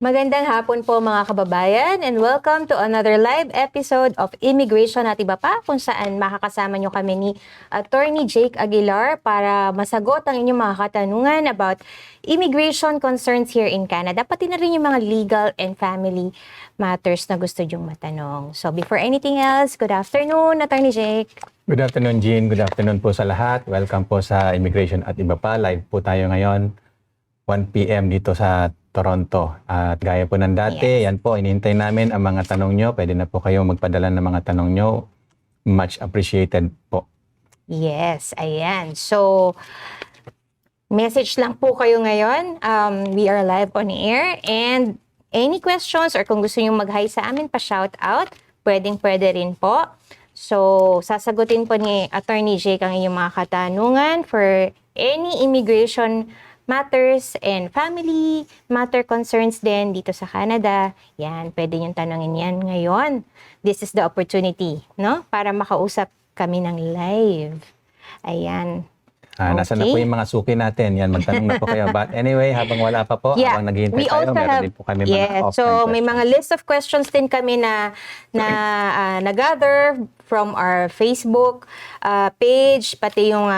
Magandang hapon po mga kababayan and welcome to another live episode of Immigration at Iba Pa kung saan makakasama nyo kami ni Attorney Jake Aguilar para masagot ang inyong mga katanungan about immigration concerns here in Canada, pati na rin yung mga legal and family matters na gusto nyong matanong. So before anything else, good afternoon Attorney Jake. Good afternoon, Jean. Good afternoon po sa lahat. Welcome po sa Immigration at Iba Pa. Live po tayo ngayon, 1 p.m. dito sa Toronto. At gaya po ng dati, yan po, inihintay namin ang mga tanong nyo. Pwede na po kayong magpadala ng mga tanong nyo. Much appreciated po. Yes, ayan. So, message lang po kayo ngayon. We are live on air and any questions or kung gusto nyo mag-hi sa amin, pa-shout out, pwedeng-pwede rin po. So, sasagutin po ni Attorney Jake ang inyong mga katanungan for any immigration matters and family matter concerns din dito sa Canada. Yan, pwede niyong tanongin yan ngayon. This is the opportunity, no? Para makausap kami ng live. Ayan. Nasa na po yung mga suki natin. Yan, magtanong na po kayo. But anyway, habang wala pa po, habang naghihintay tayo, meron din po kami mga off-time so may mga list of questions din kami na na-gather from our Facebook page, pati yung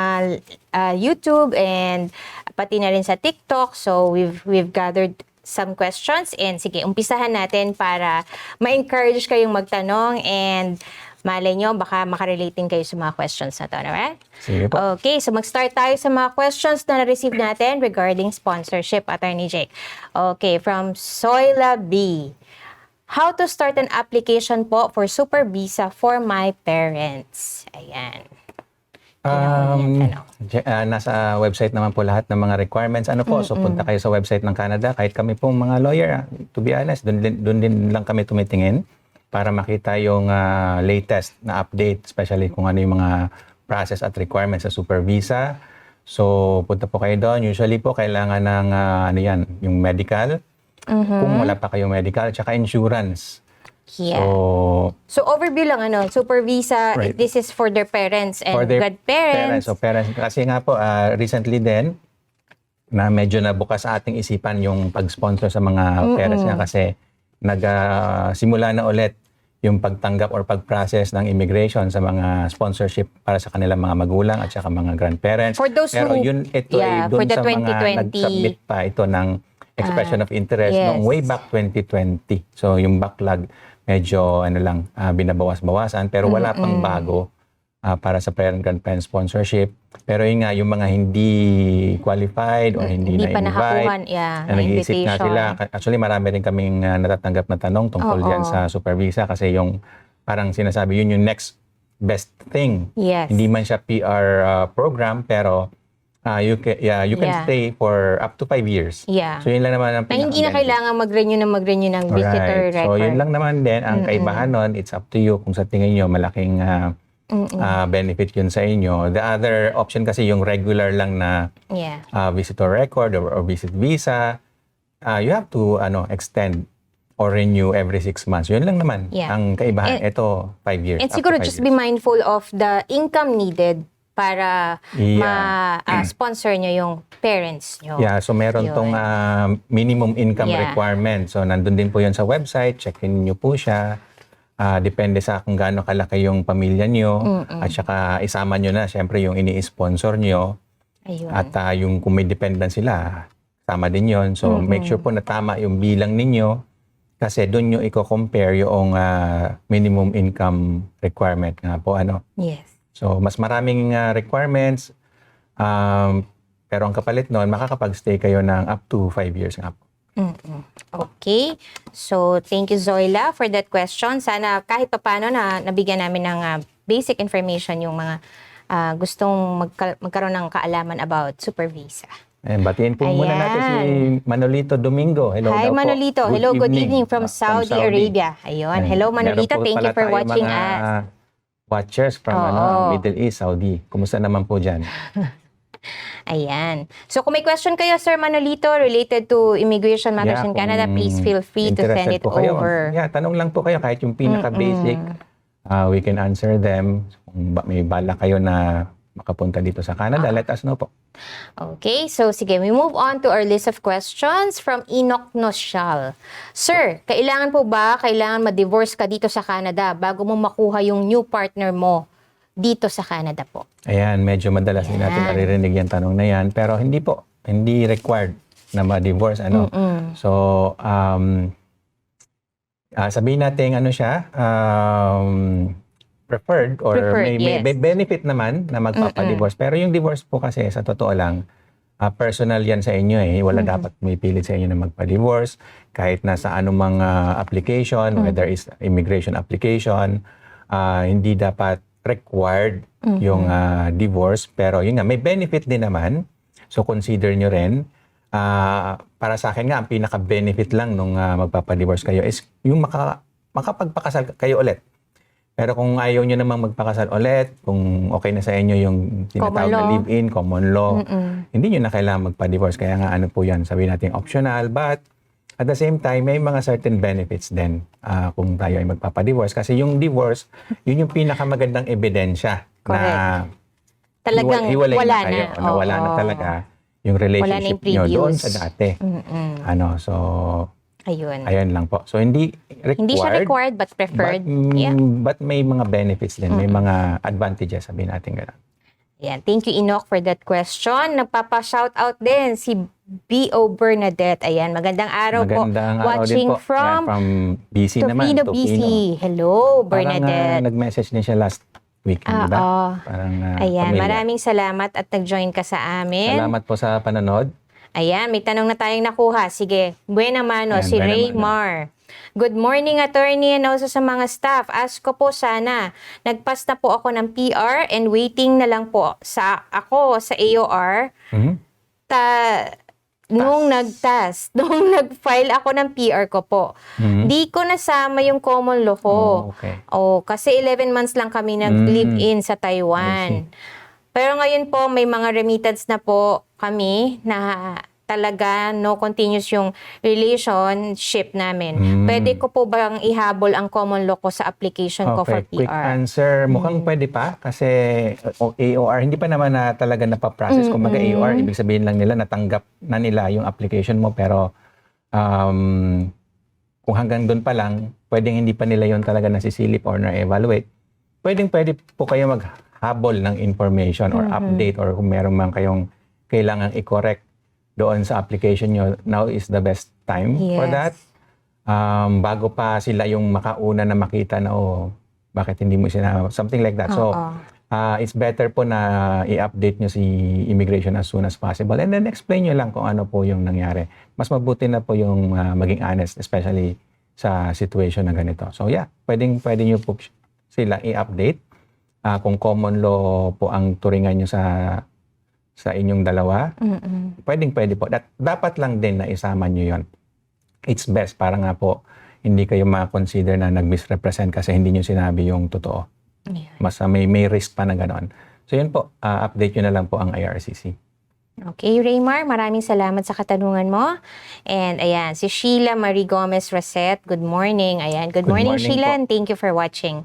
YouTube and pati na rin sa TikTok. So we've gathered some questions and sige, umpisahan natin para ma-encourage kayong magtanong and malay nyo, baka makarelate din kayo sa mga questions na to, alright? Sige po. Okay, so mag-start tayo sa mga questions na na-receive natin regarding sponsorship, Attorney Jake. Okay, from Soyla B. How to start an application po for Super Visa for my parents? Ayan. Nasa website naman po lahat ng mga requirements. Ano po, so punta kayo sa website ng Canada. Kahit kami pong mga lawyer, to be honest, doon din lang kami tumitingin para makita yung latest na update, especially kung ano yung mga process at requirements sa Super Visa. So, punta po kayo doon. Usually po, kailangan ng yung medical. Kung wala pa kayong medical, tsaka insurance. Yeah. So overview lang, Super Visa, Right. this is for their parents and For their godparents. So, parents. Kasi nga po, recently din, na medyo nabukas sa ating isipan yung pag-sponsor sa mga parents niya kasi simula na ulit yung pagtanggap or pag-process ng immigration sa mga sponsorship para sa kanilang mga magulang at saka mga grandparents. For those Pero who- ito ay for doon the sa mga 2020 nag-submit pa ito ng expression of interest yes. noong way back 2020. So yung backlog medyo binabawas-bawasan pero wala pang bago para sa parent-grandparent sponsorship. Pero yun nga, yung mga hindi qualified or hindi pa na-invite, nakakuha, na nag-iisip nga invitation. sila. Actually, marami rin kaming natatanggap na tanong tungkol dyan sa Super Visa kasi yung parang sinasabi, yun yung next best thing. Yes. Hindi man siya PR program, pero you can stay for up to 5 years. Yeah. So yun lang naman ang Na hindi na pinaka-benefit. kailangan mag-renew ng visitor Right. record. So yun lang naman din ang kaibahan nun. It's up to you kung sa tingin nyo malaking benefit yun sa inyo. The other option kasi yung regular lang na Yeah. visitor record or visit visa. You have to extend or renew every 6 months. Yun lang naman Yeah. ang kaibahan. Ito, 5 years. And up to siguro 5 just years. be mindful of the income needed para ma-sponsor nyo yung parents nyo. Yeah, so meron Yun. tong minimum income Yeah. requirement. So nandun din po yun sa website, check-in nyo po siya. Depende sa kung gaano kalaki yung pamilya nyo. At saka isama nyo na, syempre, yung ini-sponsor nyo. Ayun. At yung kung may dependent sila, tama din yun. So make sure po na tama yung bilang ninyo. Kasi doon nyo i-compare yung minimum income requirement nga po. Yes. So mas maraming requirements. Pero ang kapalit nun, makakapag-stay kayo ng up to 5 years nga po. Okay. So, thank you, Zoila, for that question. Sana kahit pa paano na nabigyan namin ng basic information yung mga gustong magkaroon ng kaalaman about Super Visa. Batiin po muna natin si Manolito Domingo. Hello Hi, daw po. Manolito. Hello, good evening from Saudi Arabia. Ayun. Hello, Manolito. Meron po Thank you pala for tayong watching mga us. watchers from Middle East, Saudi. Kumusta naman po dyan? Ayan. So, kung may question kayo, Sir Manolito, related to immigration matters in kung Canada, please feel free to send interested it po kayo, over. tanong lang po kayo kahit yung pinaka-basic. We can answer them. Kung may bala kayo na makapunta dito sa Canada, let us know po. Okay, so sige, we move on to our list of questions from Enoch Nosyal. Sir, kailangan ma-divorce ka dito sa Canada bago mo makuha yung new partner mo dito sa Canada po? Ayan, medyo madalas din natin naririnig yung tanong na yan. Pero hindi po. Hindi required na ma-divorce. So, sabihin natin siya, preferred or may benefit naman na magpapa-divorce. Pero yung divorce po kasi, sa totoo lang, personal yan sa inyo eh. Wala dapat may pilit sa inyo na magpa-divorce. Kahit nasa anumang application, whether is immigration application, hindi dapat required yung divorce. Pero yun nga, may benefit din naman. So consider nyo rin. Para sa akin nga, ang pinaka-benefit lang nung magpapa-divorce kayo is yung makapagpakasal kayo ulit. Pero kung ayaw nyo namang magpakasal ulit, kung okay na sa inyo yung tinatawag na live-in, common law, hindi nyo na kailangan magpa-divorce. Kaya nga po yan, sabihin natin optional. But at the same time, may mga certain benefits din kung tayo ay magpapa-divorce. Kasi yung divorce, yun yung pinakamagandang ebidensya na talagang wala na kayo. Wala na talaga yung relationship nyo doon sa dati. So, ayun lang po. So, hindi required. Hindi siya required but preferred. But may mga benefits din. May mga advantages, sabihin natin gano'n. Yan. Thank you, Enoch, for that question. Nagpapa-shoutout din si B.O. Bernadette. Ayan, magandang araw po. Watching din po. from BC naman. Tofino, BC. Hello, Bernadette. Parang nag-message din siya last week, di ba? Parang ayan, pamilya. maraming salamat at nag-join ka sa amin. Salamat po sa panonood. Ayan, may tanong na tayong nakuha. Sige, buena mano, si Raymar. Good morning, attorney, and also sa mga staff. Ask ko po sana, nagpas na po ako ng PR and waiting na lang po sa AOR. Nung nag-file ako ng PR ko po, di ko nasama yung common law ko. Kasi 11 months lang kami nag-live-in sa Taiwan. Pero ngayon po, may mga remittance na po kami na talaga no continuous yung relationship namin. Pwede ko po bang ihabol ang common law ko sa application ko for PR? Quick answer. Mukhang pwede pa kasi AOR, hindi pa naman na talaga napaprocess. Kung AOR, ibig sabihin lang nila natanggap na nila yung application mo pero kung hanggang doon pa lang, pwedeng hindi pa nila yon talaga nasisilip or na-evaluate. Pwede po kayo maghabol ng information or update or kung meron man kayong kailangang i-correct doon sa application nyo, now is the best time for that. Bago pa sila yung makauna na makita na, bakit hindi mo sinama? Something like that. So, it's better po na i-update nyo si immigration as soon as possible and then explain nyo lang kung ano po yung nangyari. Mas mabuti na po yung maging honest, especially sa situation na ganito. So, pwede nyo po sila i-update. Kung common law po ang turingan nyo sa inyong dalawa, pwede po. Dapat lang din na isama nyo yon. It's best para nga po hindi kayo ma-consider na nag-misrepresent kasi hindi nyo sinabi yung totoo. Mas may risk pa na gano'n. So yun po, update nyo na lang po ang IRCC. Okay, Raymar, maraming salamat sa katanungan mo. And ayan, si Sheila Marie Gomez Rosette, good morning. Ayan, good morning Sheila, and thank you for watching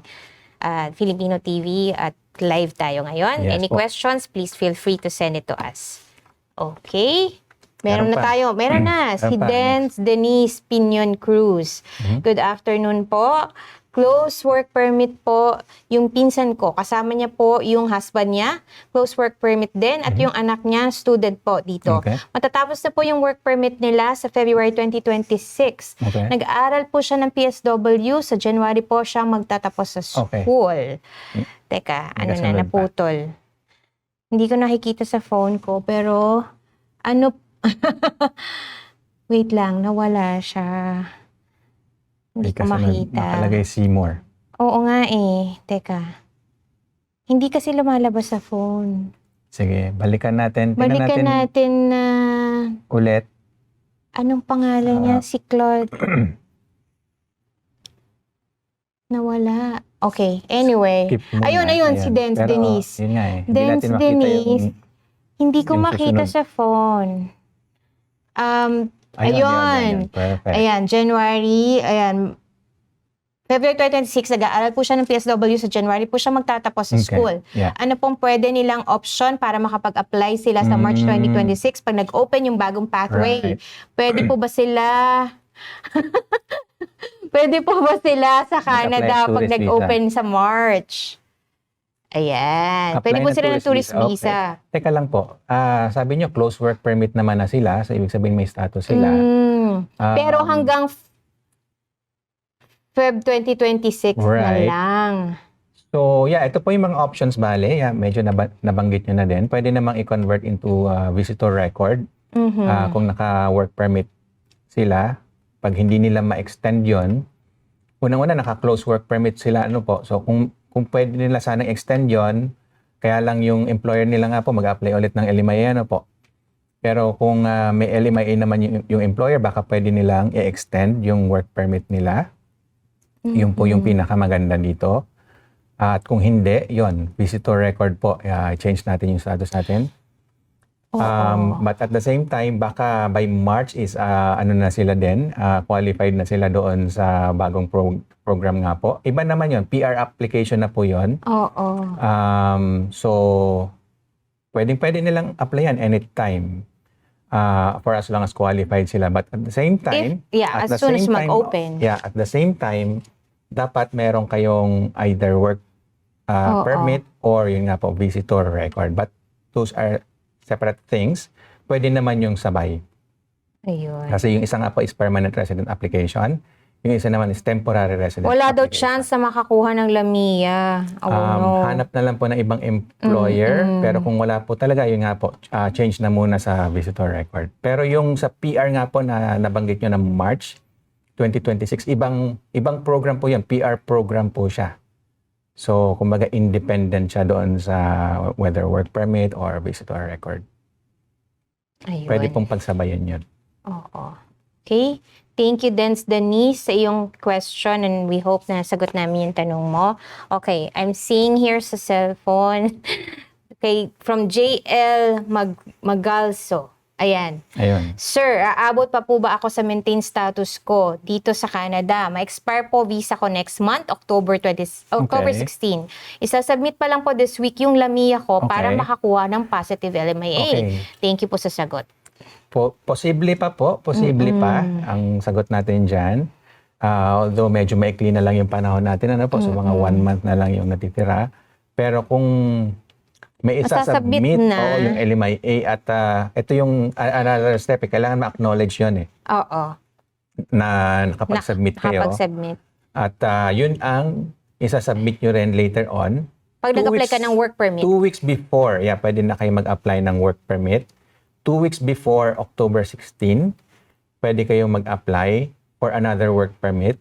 Filipino TV at live tayo ngayon. Yes, Any questions, please feel free to send it to us. Okay. Meron na tayo. Meron na. Si Denise Pinion Cruz. Good afternoon po. Close work permit po yung pinsan ko. Kasama niya po yung husband niya. Close work permit din. At yung anak niya, student po dito. Matatapos na po yung work permit nila sa February 2026. Nag-aaral po siya ng PSW. Sa January po siya magtatapos sa school. Teka, naputol. Hindi ko nakikita sa phone ko, pero wait lang, nawala siya. Hindi ko makita. Nakalagay Seymour. Oo nga eh. Teka. Hindi kasi lumalabas sa phone. Sige, balikan natin. Balikan natin na... ulit. Anong pangalan niya? Si Claude. Nawala. Okay. Anyway. Ayun. Si Denise. Yun nga eh. Denise. Hindi ko makita sa phone. Ayun. Perfect. Ayan, January. Ayan. February 2026, nag-aaral po siya ng PSW sa January po siya magtatapos sa Okay. school. Yeah. Ano pong pwede nilang option para makapag-apply sila sa March 2026 pag nag-open yung bagong pathway? Right. Pwede po ba sila Pwede po ba sila sa Canada Mag-apply pag tourist nag-open sa March? Ayan. Apply Pwede po ng sila ng tourist Okay. visa. Teka lang po. Sabi nyo, close work permit naman na sila. So, ibig sabihin may status sila. Pero hanggang Feb 2026 na Right. lang. So, yeah, ito po yung mga options, bale. Yeah, medyo nabanggit nyo na din. Pwede namang i-convert into visitor record kung naka-work permit sila. Pag hindi nila ma-extend yon, unang-una, naka-close work permit sila. Ano po? So, kung pwede nila sanang extend yon, kaya lang yung employer nila nga po mag-apply ulit ng LMIA, ano po. Pero kung may LMIA naman yung employer, baka pwede nilang i-extend yung work permit nila. Yun po yung pinakamaganda dito. At kung hindi, yon, visitor record po, change natin yung status natin. But at the same time, baka by March is ano na sila din, qualified na sila doon sa bagong program nga po. Iba naman yon, PR application na po yon. Oo. So, pwede nilang applyan anytime for as long as qualified sila. But at the same time, as soon as mag-open. At the same time, dapat meron kayong either work permit or yun nga po, visitor record. But those are separate things. Pwede naman yung sabay. Ayun. Kasi yung isa nga po is permanent resident application. Yung isa naman is temporary resident Wala daw application. chance na makakuha ng LMIA. Oh, no. Hanap na lang po ng ibang employer. Pero kung wala po talaga, yun nga po, change na muna sa visitor record. Pero yung sa PR nga po na nabanggit nyo ng March 2026, ibang program po yan. PR program po siya. So, kumbaga independent siya doon sa whether work permit or visitor record. Ayun. Pwede pong pagsabayan yun. Oo. Okay. Thank you, Denise, sa iyong question and we hope na sagot namin yung tanong mo. Okay. I'm seeing here sa cellphone. Okay. From JL Magalso. Ayan. Ayun. Sir, aabot pa po ba ako sa maintain status ko dito sa Canada? Ma-expire po visa ko next month, October 16. Isasubmit pa lang po this week yung LMIA ko para Okay. makakuha ng positive LMIA. Okay. Thank you po sa sagot. Posible pa po. Posible pa ang sagot natin dyan. Although medyo maikli na lang yung panahon natin. Ano po? So mga 1 month na lang yung natitira. Pero kung may Masasubmit isasubmit na. yung LMIA at ito yung another step. Kailangan ma-acknowledge yun Oo. na nakapag-submit kayo. Nakapag-submit. At yun ang isasubmit nyo rin later on. Pag 2 nag-apply ka weeks- ng work permit. 2 weeks before, pwede na kayo mag-apply ng work permit. 2 weeks before October 16, pwede kayong mag-apply for another work permit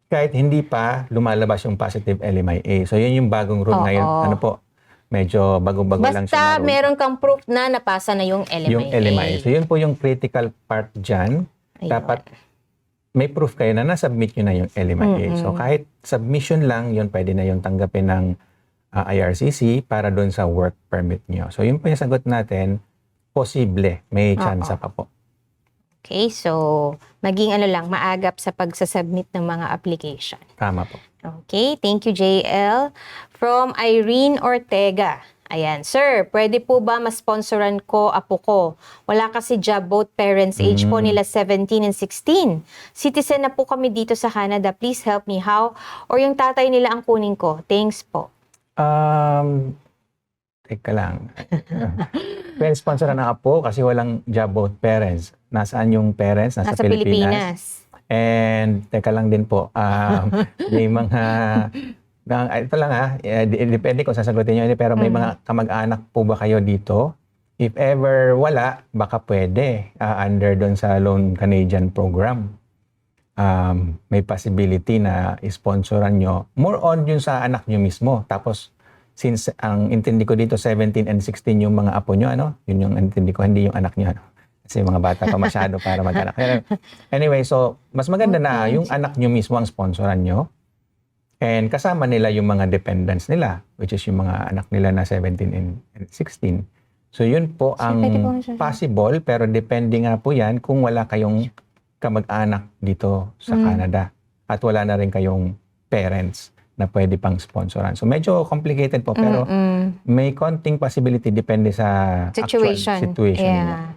kahit hindi pa lumalabas yung positive LMIA. So, yun yung bagong rule ngayon. Ano po? Medyo bago-bago lang siya Basta na rule. meron kang proof na napasa na yung LMIA. Yung LMIA. So, yun po yung critical part dyan. Ayun. Dapat may proof kayo na nasubmit nyo na yung LMIA. So, kahit submission lang, yun pwede na yung tanggapin ng IRCC para doon sa work permit nyo. So, yun po yung sagot natin. Posible. May chance pa po. Okay, so maging maagap sa pagsasubmit ng mga application. Tama po. Okay, thank you JL. From Irene Ortega. Ayan, sir, pwede po ba ma-sponsoran ko apo ko? Wala kasi job, both parents, age po nila 17 and 16. Citizen na po kami dito sa Canada. Please help me. How? Or yung tatay nila ang kunin ko? Thanks po. Teka lang. Pwede sponsor na apo kasi walang job both parents. Nasaan yung parents? Nasa Pilipinas. And teka lang din po, may mga, ito lang depende kung sasagutin nyo, pero may mga kamag-anak po ba kayo dito? If ever wala, baka pwede under doon sa Loan Canadian program. May possibility na isponsoran nyo. More on yun sa anak nyo mismo. Tapos, since ang intindi ko dito 17 and 16 yung mga apo nyo, yun yung intindi ko, hindi yung anak nyo. Kasi mga bata pa masyado para mag-anak. Anyway, so mas maganda na yung anak nyo mismo ang sponsoran nyo. And kasama nila yung mga dependents nila, which is yung mga anak nila na 17 and 16. So yun po ang possible, pero depende nga po yan kung wala kayong kamag-anak dito sa Canada. At wala na rin kayong parents na pwede pang sponsoran. So medyo complicated po pero may konting possibility depende sa Situation. actual situation niyo. Yeah.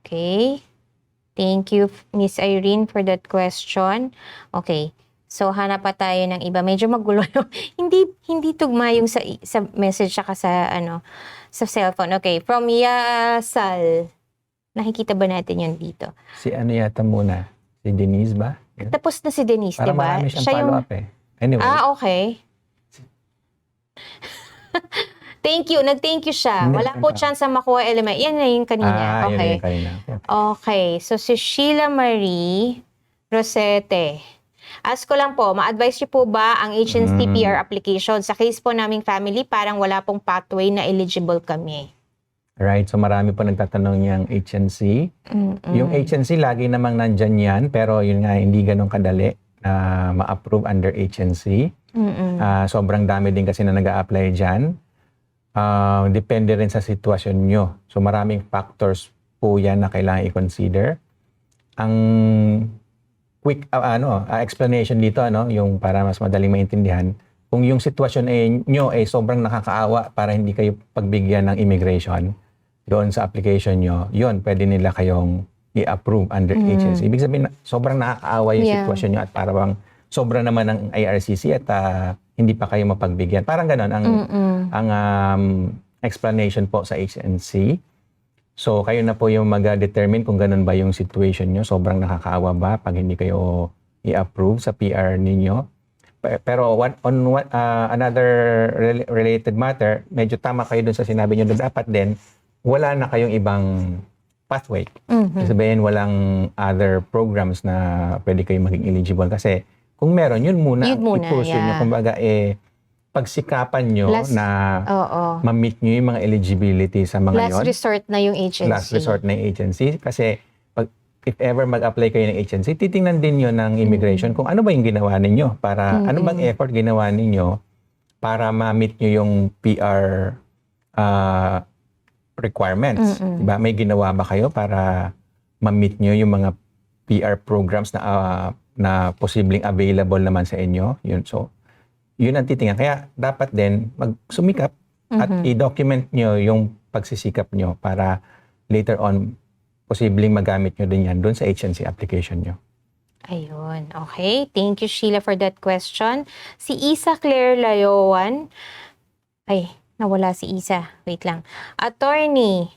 Okay. Thank you, Miss Irene, for that question. Okay. So, hanap pa tayo ng iba. Medyo magulo. hindi tugma yung sa message saka sa, sa cellphone. Okay. From Yasal. Nakikita ba natin yan dito? Si ano yata muna? Si Denise ba? Yun. Tapos na si Denise, Para di ba? marami siyang follow-up eh. Anyway. Okay. Thank you. Nag-thank you siya. Hindi, Wala po chance na makuha element. Yan na yung kanina. Yun Okay. yung kanina. Okay. So, si Sheila Marie Rosete. Ask ko lang po, ma-advise niyo po ba ang HNC PR application? Sa case po naming family, parang wala pong pathway na eligible kami. Right. So marami po nagtatanong niyang HNC. Yung HNC, lagi namang nandyan yan. Pero yun nga, hindi ganun kadali na ma-approve under HNC. Sobrang dami din kasi na nag-a-apply dyan. Depende rin sa sitwasyon nyo. So maraming factors po yan na kailangan i-consider. Ang quick explanation dito, yung para mas madaling maintindihan, kung yung sitwasyon nyo ay sobrang nakakaawa para hindi kayo pagbigyan ng immigration doon sa application nyo, yun, pwede nila kayong i-approve under agency. Ibig sabihin, sobrang nakakaawa yung sitwasyon nyo at para bang sobra naman ng IRCC at hindi pa kayo mapagbigyan. Parang ganon ang explanation po sa HNC. So, kayo na po yung mag-determine kung ganun ba yung situation nyo. Sobrang nakakaawa ba pag hindi kayo i-approve sa PR ninyo. Pero another related matter, medyo tama kayo dun sa sinabi nyo na dapat din, wala na kayong ibang pathway. Sabihin, walang other programs na pwede kayong maging eligible. Kasi kung meron, yun muna i-pursue nyo. Kumbaga, pagsikapan nyo na ma-meet nyo yung mga eligibility sa mga Last resort na yung agency. Last resort na yung agency. Kasi if ever mag-apply kayo ng agency, titingnan din yun ng immigration kung ano ba yung ginawa ninyo. Para, ano bang effort ginawa ninyo para ma-meet nyo yung PR requirements. Diba? May ginawa ba kayo para ma-meet nyo yung mga PR programs na posibleng available naman sa inyo? Yun. So, yun ang titingnan. Kaya dapat din magsumikap at i-document nyo yung pagsisikap nyo para later on, posibleng magamit nyo din yan doon sa HNC application nyo. Ayun. Okay. Thank you, Sheila, for that question. Si Isa Claire Layowan. Ay, nawala si Isa. Wait lang. Attorney,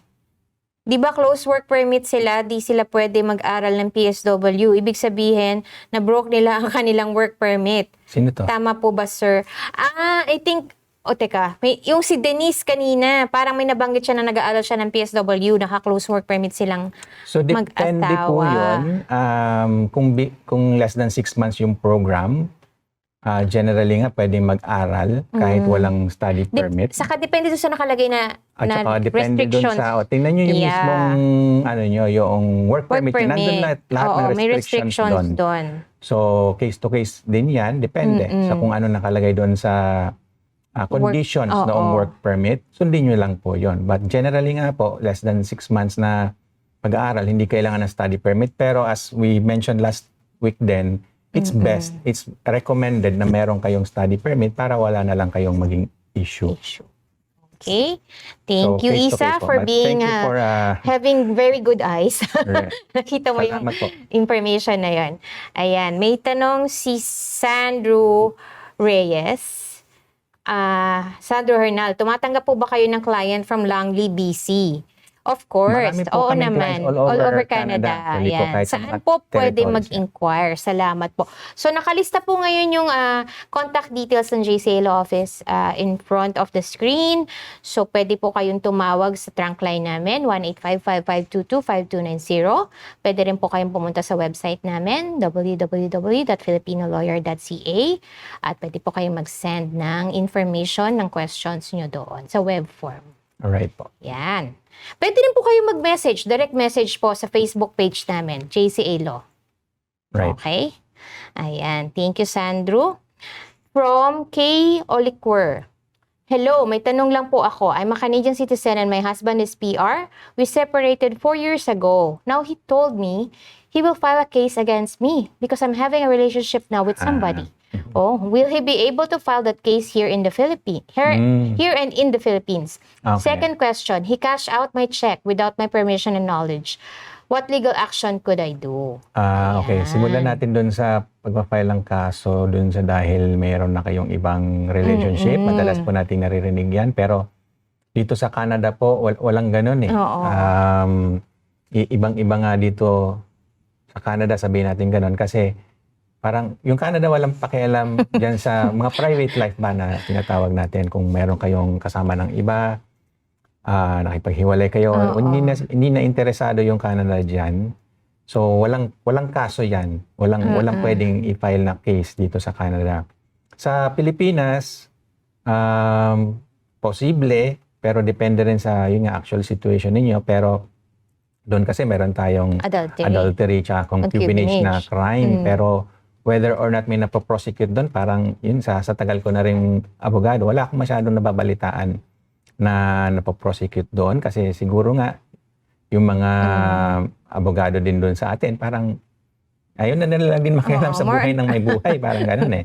di ba close work permit sila? Di sila pwede mag-aral ng PSW. Ibig sabihin, na-broke nila ang kanilang work permit. Sino to? Tama po ba, sir? I think, teka, yung si Denise kanina, parang may nabanggit siya na nag-aaral siya ng PSW, naka-close work permit silang So, depende po yun. Kung less than 6 months yung program, generally nga pwede mag-aral kahit walang study permit. Saka depende doon sa nakalagay na, At saka depende doon restrictions. sa, tingnan nyo yung mismong, yung work permit. Nandun lahat ng may restrictions doon. So, case to case din yan. Depende sa kung ano nakalagay doon sa conditions ng work permit. Sundin nyo lang po yon. But generally nga po, less than 6 months na pag-aaral, hindi kailangan ng study permit. Pero as we mentioned last week din, it's best, it's recommended na meron kayong study permit para wala na lang kayong maging issue. Okay. Thank you, case to Isa, case po. for But being, thank you for, having very good eyes. Nakita mo yung Salamat po. information na yun. Ayan. May tanong si Sandro Reyes. Sandro Hernal, tumatanggap po ba kayo ng client from Langley, BC? Of course. Marami po Oo kaming naman. clients all over Canada. Pwede po Ayan. kahit sa Saan mga po pwede territories mag-inquire? Salamat po. So, nakalista po ngayon yung contact details ng JCL office in front of the screen. So, pwede po kayong tumawag sa trunk line namin, 1-855-522-5290. Pwede rin po kayong pumunta sa website namin, www.filipinolowyer.ca. At pwede po kayong mag-send ng information, ng questions nyo doon sa web form. Alright po. Yan. Pwede rin po kayo mag-message, direct message po sa Facebook page namin, JCA Law. Right. Okay? Ayan. Thank you, Sandro. From K. Oliquer. Hello, may tanong lang po ako. I'm a Canadian citizen and my husband is PR. We separated 4 years ago. Now he told me he will file a case against me because I'm having a relationship now with somebody. Oh, will he be able to file that case here in the Philippines? Here and in the Philippines. Okay. Second question, he cashed out my check without my permission and knowledge. What legal action could I do? Okay, Ayan. simulan natin dun sa pagpa-file ng kaso dun sa dahil mayroon na kayong ibang relationship. Madalas po nating naririnig yan. Pero dito sa Canada po, walang ganun eh. Oo. Ibang-iba nga dito sa Canada, sabihin natin ganun. Kasi parang yung Canada walang pakialam dyan sa mga private life ba na tinatawag natin. Kung meron kayong kasama ng iba, nakipaghiwalay kayo, Oo. hindi na interesado yung Canada dyan. So walang kaso yan. Walang pwedeng i-file na case dito sa Canada. Sa Pilipinas, posible, pero depende rin sa yung actual situation ninyo. Pero doon kasi meron tayong adultery tsaka concubinage na crime. Pero whether or not may napoprosecute doon, parang yun sa tagal ko na rin abogado, wala akong masyadong nababalitaan na napoprosecute doon. Kasi siguro nga, yung mga abogado din doon sa atin, parang ayun na nila din makialam sa buhay ng may buhay. Parang ganun eh.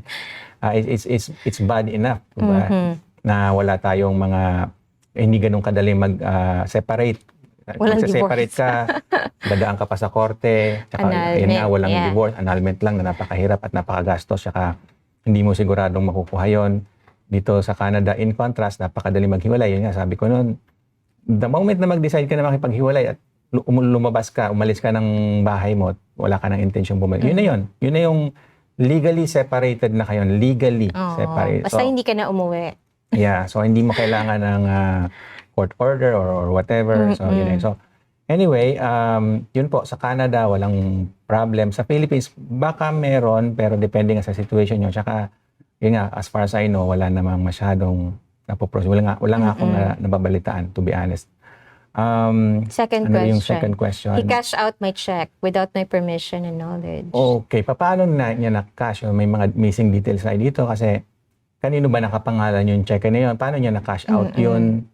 It's bad enough. Diba? Na wala tayong mga, hindi ganun kadali mag-separate. Walang Magsa-separate ka, dadaan ka pa sa korte, tsaka yun nga, walang divorce, annulment lang na napakahirap at napakagastos, tsaka hindi mo siguradong makukuha yun. Dito sa Canada, in contrast, napakadali maghiwalay. Yun nga, sabi ko noon, the moment na mag-decide ka na makipaghiwalay at lumabas ka, umalis ka ng bahay mo, wala ka ng intensyong bumalik. Yun na yun. Yun na yung legally separated na kayo. Legally separated. Basta hindi ka na umuwi. Yeah, so hindi mo kailangan ng court order or whatever. So, yun. So, anyway, yun po, sa Canada, walang problem. Sa Philippines, baka meron, pero depende nga sa situation nyo. Tsaka, yun nga, as far as I know, wala namang masyadong napoprose. Wala nga akong nababalitaan, to be honest. Second ano question. yung second question? He cashed out my check without my permission and knowledge. Okay, paano niya na-cash? May mga missing details na dito kasi kanino ba nakapangalan yung check na yun? Paano niya na-cash out yun?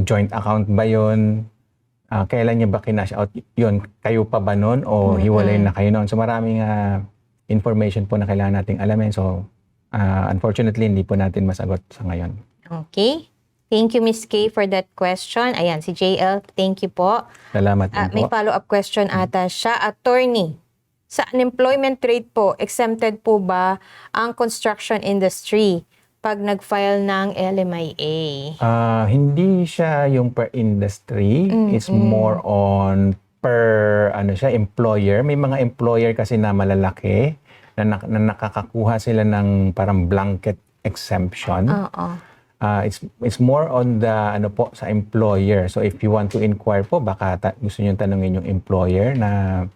Joint account ba yun? Kailan niya ba kinash out yun? Kayo pa ba nun? O hiwalay na kayo nun? So maraming information po na kailangan nating alamin. So unfortunately, hindi po natin masagot sa ngayon. Okay. Thank you, Miss Kay, for that question. Ayan, si JL, thank you po. Salamat din po. May follow-up question ata siya. Attorney, sa unemployment rate po, exempted po ba ang construction industry pag nag-file ng LMIA? Hindi siya yung per industry. It's more on per employer. May mga employer kasi na malalaki na nakakakuha sila ng parang blanket exemption. It's more on the sa employer. So if you want to inquire po, baka gusto niyo tanungin yung employer na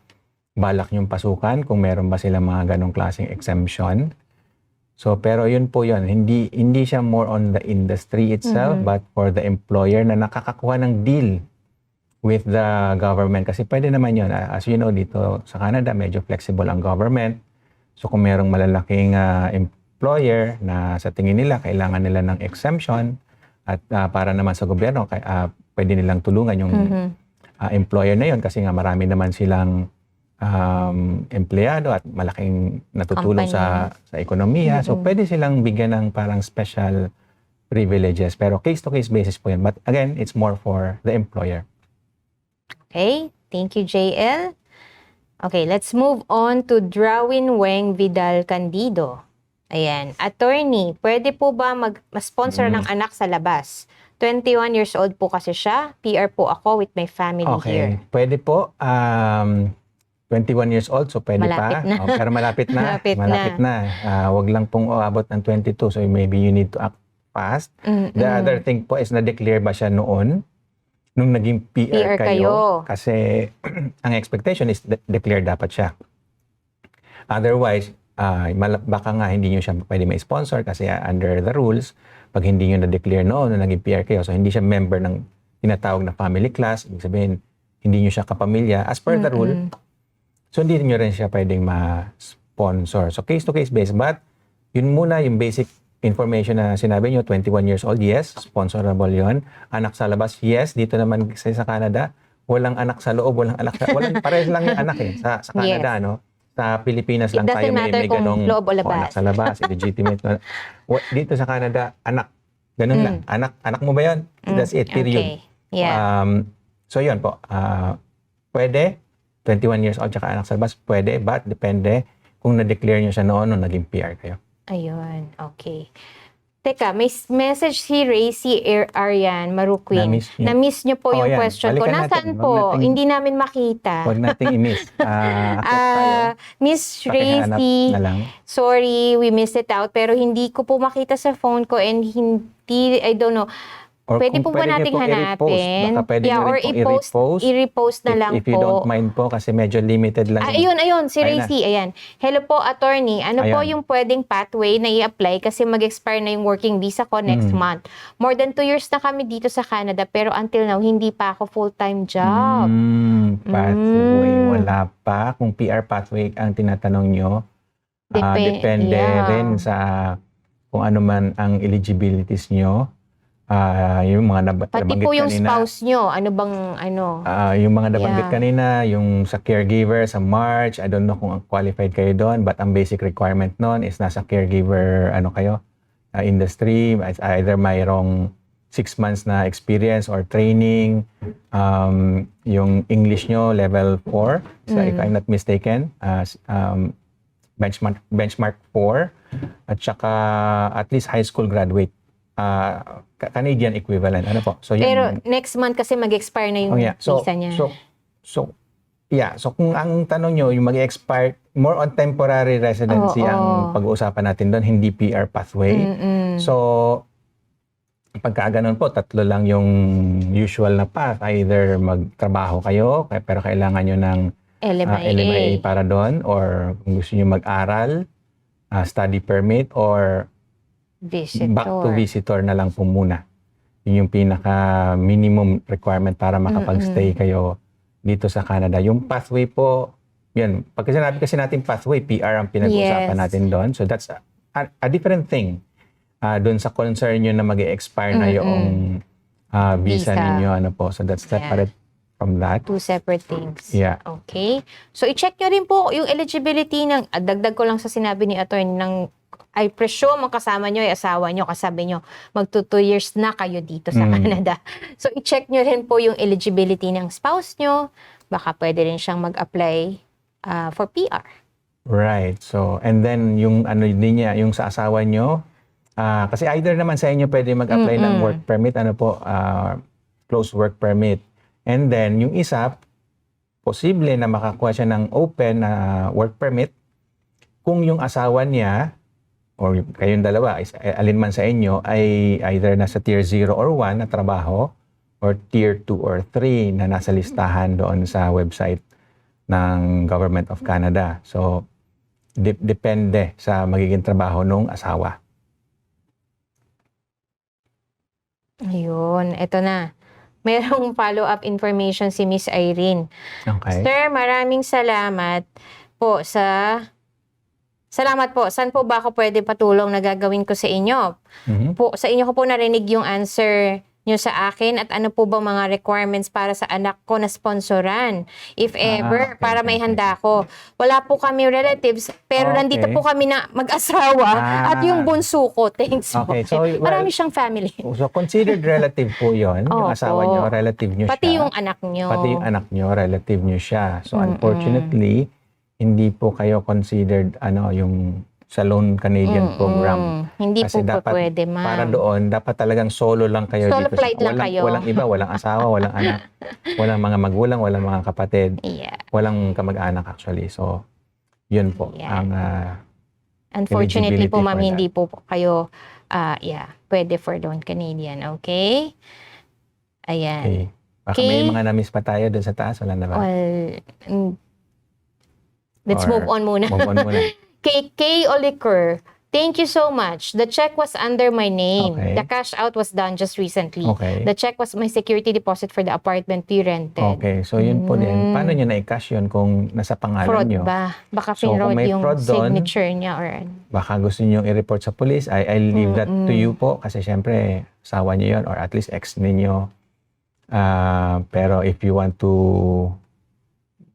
balak niyong pasukan kung meron ba sila mga ganong klaseng exemption. So pero yun po yun, hindi siya more on the industry itself but for the employer na nakakakuha ng deal with the government. Kasi pwede naman yun. As you know, dito sa Canada, medyo flexible ang government. So kung merong malalaking employer na sa tingin nila kailangan nila ng exemption at para naman sa gobyerno pwede nilang tulungan yung employer na yun kasi nga marami naman silang empleyado at malaking natutulong sa ekonomiya. So pwede silang bigyan ng parang special privileges pero case-to-case basis po yun. But again, it's more for the employer. Okay, thank you, JL. Okay, let's move on to Drawin Weng Vidal Candido. Ayan. Attorney, pwede po ba ma-sponsor ng anak sa labas? 21 years old po kasi siya. PR po ako with my family here. Pwede po. 21 years old, so pwede Malapit pa. na. Pero malapit na. Malapit na. Wag lang pong abot ng 22, so maybe you need to act fast. The other thing po is na-declare ba siya noon nung naging PR kayo? Kasi ang expectation is declare dapat siya. Otherwise, baka nga hindi nyo siya pwede ma-sponsor kasi under the rules, pag hindi nyo na-declare noon na naging PR kayo, so hindi siya member ng tinatawag na family class, ibig sabihin, hindi nyo siya kapamilya, as per the rule, so hindi nyo rin siya pwedeng ma-sponsor. So case-to-case based, but yun muna yung basic information na sinabi nyo, 21 years old, yes, sponsorable yun. Anak sa labas, yes, dito naman sa Canada, walang anak sa loob, walang parehas lang yung anak sa Canada, no? sa Pilipinas It lang tayo doesn't matter may kung ganong loob o labas. anak sa labas, illegitimate. Dito sa Canada, anak. Ganun lang. Anak mo ba yun? That's it, period. Okay. Yeah. So yun po, pwede, 21 years old tsaka anak sa labas, pwede, but depende kung na-declare nyo siya noon nung naging PR kayo. Ayun. Okay. Teka, may message si Racy Arian Maruquin. Na-miss niyo? Na-miss niyo po yung Yan. question ko. Balikan Nasaan natin. po? Hindi namin makita. Huwag nating i-miss. Accept tayo. Miss Pakihanap Racy, na lang. sorry, we missed it out. Pero hindi ko po makita sa phone ko and hindi, I don't know. Or Pwede kung po ba pwede nating niyo pong i-repost, hanapin? baka pwede niyo or rin pong i-repost. i-repost na lang If you po. don't mind po, kasi medyo limited lang. Ayun, si Ayun na. Racy, ayan. Hello po, attorney. Ano po Ayun. yung pwedeng pathway na i-apply kasi mag-expire na yung working visa ko next month? More than 2 years na kami dito sa Canada pero until now, hindi pa ako full-time job. Pathway, wala pa. Kung PR pathway ang tinatanong nyo, depende yeah. rin sa kung ano man ang eligibilities nyo. Yung mga Pati nabanggit po yung kanina, spouse nyo, ano bang yung mga nabanggit Yeah. kanina, yung sa caregiver, sa March, I don't know kung qualified kayo doon, but ang basic requirement noon is nasa caregiver, industry, either mayroong 6 months na experience or training, yung English nyo, level 4, so if I'm not mistaken, benchmark 4, at saka at least high school graduate. Canadian equivalent. Ano po? So, Pero yan. next month kasi mag-expire na yung visa niya. So kung ang tanong nyo, yung mag-expire, more on temporary residency ang pag-uusapan natin doon, hindi PR pathway. So, pagka ganun po, 3 lang yung usual na path. Either magtrabaho kayo, pero kailangan nyo ng LMIA para doon, or kung gusto nyo mag-aral, study permit, or Visitor. back to visitor na lang po muna. Yun yung pinaka minimum requirement para makapag-stay kayo dito sa Canada. Yung pathway po, yun. Pag sinabi kasi natin pathway, PR ang pinag-uusapan natin doon. So that's a different thing. Doon sa concern nyo na mag-expire na yung visa ninyo. Ano po. So that's separate from that. 2 separate things. Yeah. Okay. So i-check nyo rin po yung eligibility ng, dagdag ko lang sa sinabi ni attorney ng I presume ang kasama nyo ay asawa nyo, kasabi nyo, magto 2 years na kayo dito sa Canada. So, i-check nyo rin po yung eligibility ng spouse nyo. Baka pwede rin siyang mag-apply for PR. Right. So, and then yung din niya, yung sa asawa nyo, kasi either naman sa inyo pwede mag-apply ng work permit, closed work permit. And then, yung isa, posible na makakuha siya ng open work permit kung yung asawa niya or kayong dalawa, alin man sa inyo, ay either nasa tier 0 or 1 na trabaho or tier 2 or 3 na nasa listahan doon sa website ng Government of Canada. So, depende sa magiging trabaho ng asawa. Ayun, eto na. Merong follow-up information si Miss Irene. Okay. Sir, maraming salamat po Salamat po. Saan po ba ako pwede patulong na gagawin ko sa inyo? Sa inyo ko po narinig yung answer nyo sa akin at ano po bang mga requirements para sa anak ko na sponsoran? If ever, para may handa ko. Wala po kami relatives, pero nandito po kami na mag-asawa at yung bunso ko. Thanks po. Okay, so, Marami siyang family. So, considered relative po yon yung asawa nyo, relative nyo siya. Pati yung anak nyo. Pati yung anak nyo, relative nyo siya. So, unfortunately, hindi po kayo considered yung sa loan Canadian program. Hindi kasi po dapat, pwede, ma'am. para doon, dapat talagang solo lang kayo Solo dito. flight lang kayo. Walang iba, walang asawa, walang anak, walang mga magulang, walang mga kapatid, walang kamag-anak actually. So, yun po ang unfortunately po, ma'am, eligibility for hindi po kayo pwede for loan Canadian. Okay? Ayan. Okay. Baka may mga na-miss pa tayo doon sa taas, wala na ba? Well, let's Or move on muna. Move on muna. K. Oliker, thank you so much. The check was under my name. Okay. The cash out was done just recently. Okay. The check was my security deposit for the apartment we rented. Okay, so yun po din. Paano nyo na-cash yun kung nasa pangalan Fraud nyo? ba? Baka So, kung pinroad may yung fraud doon, signature niya or ano. Baka gusto nyo i-report sa police. I'll leave that to you po kasi syempre asawa nyo yun or at least ex ninyo. Pero if you want to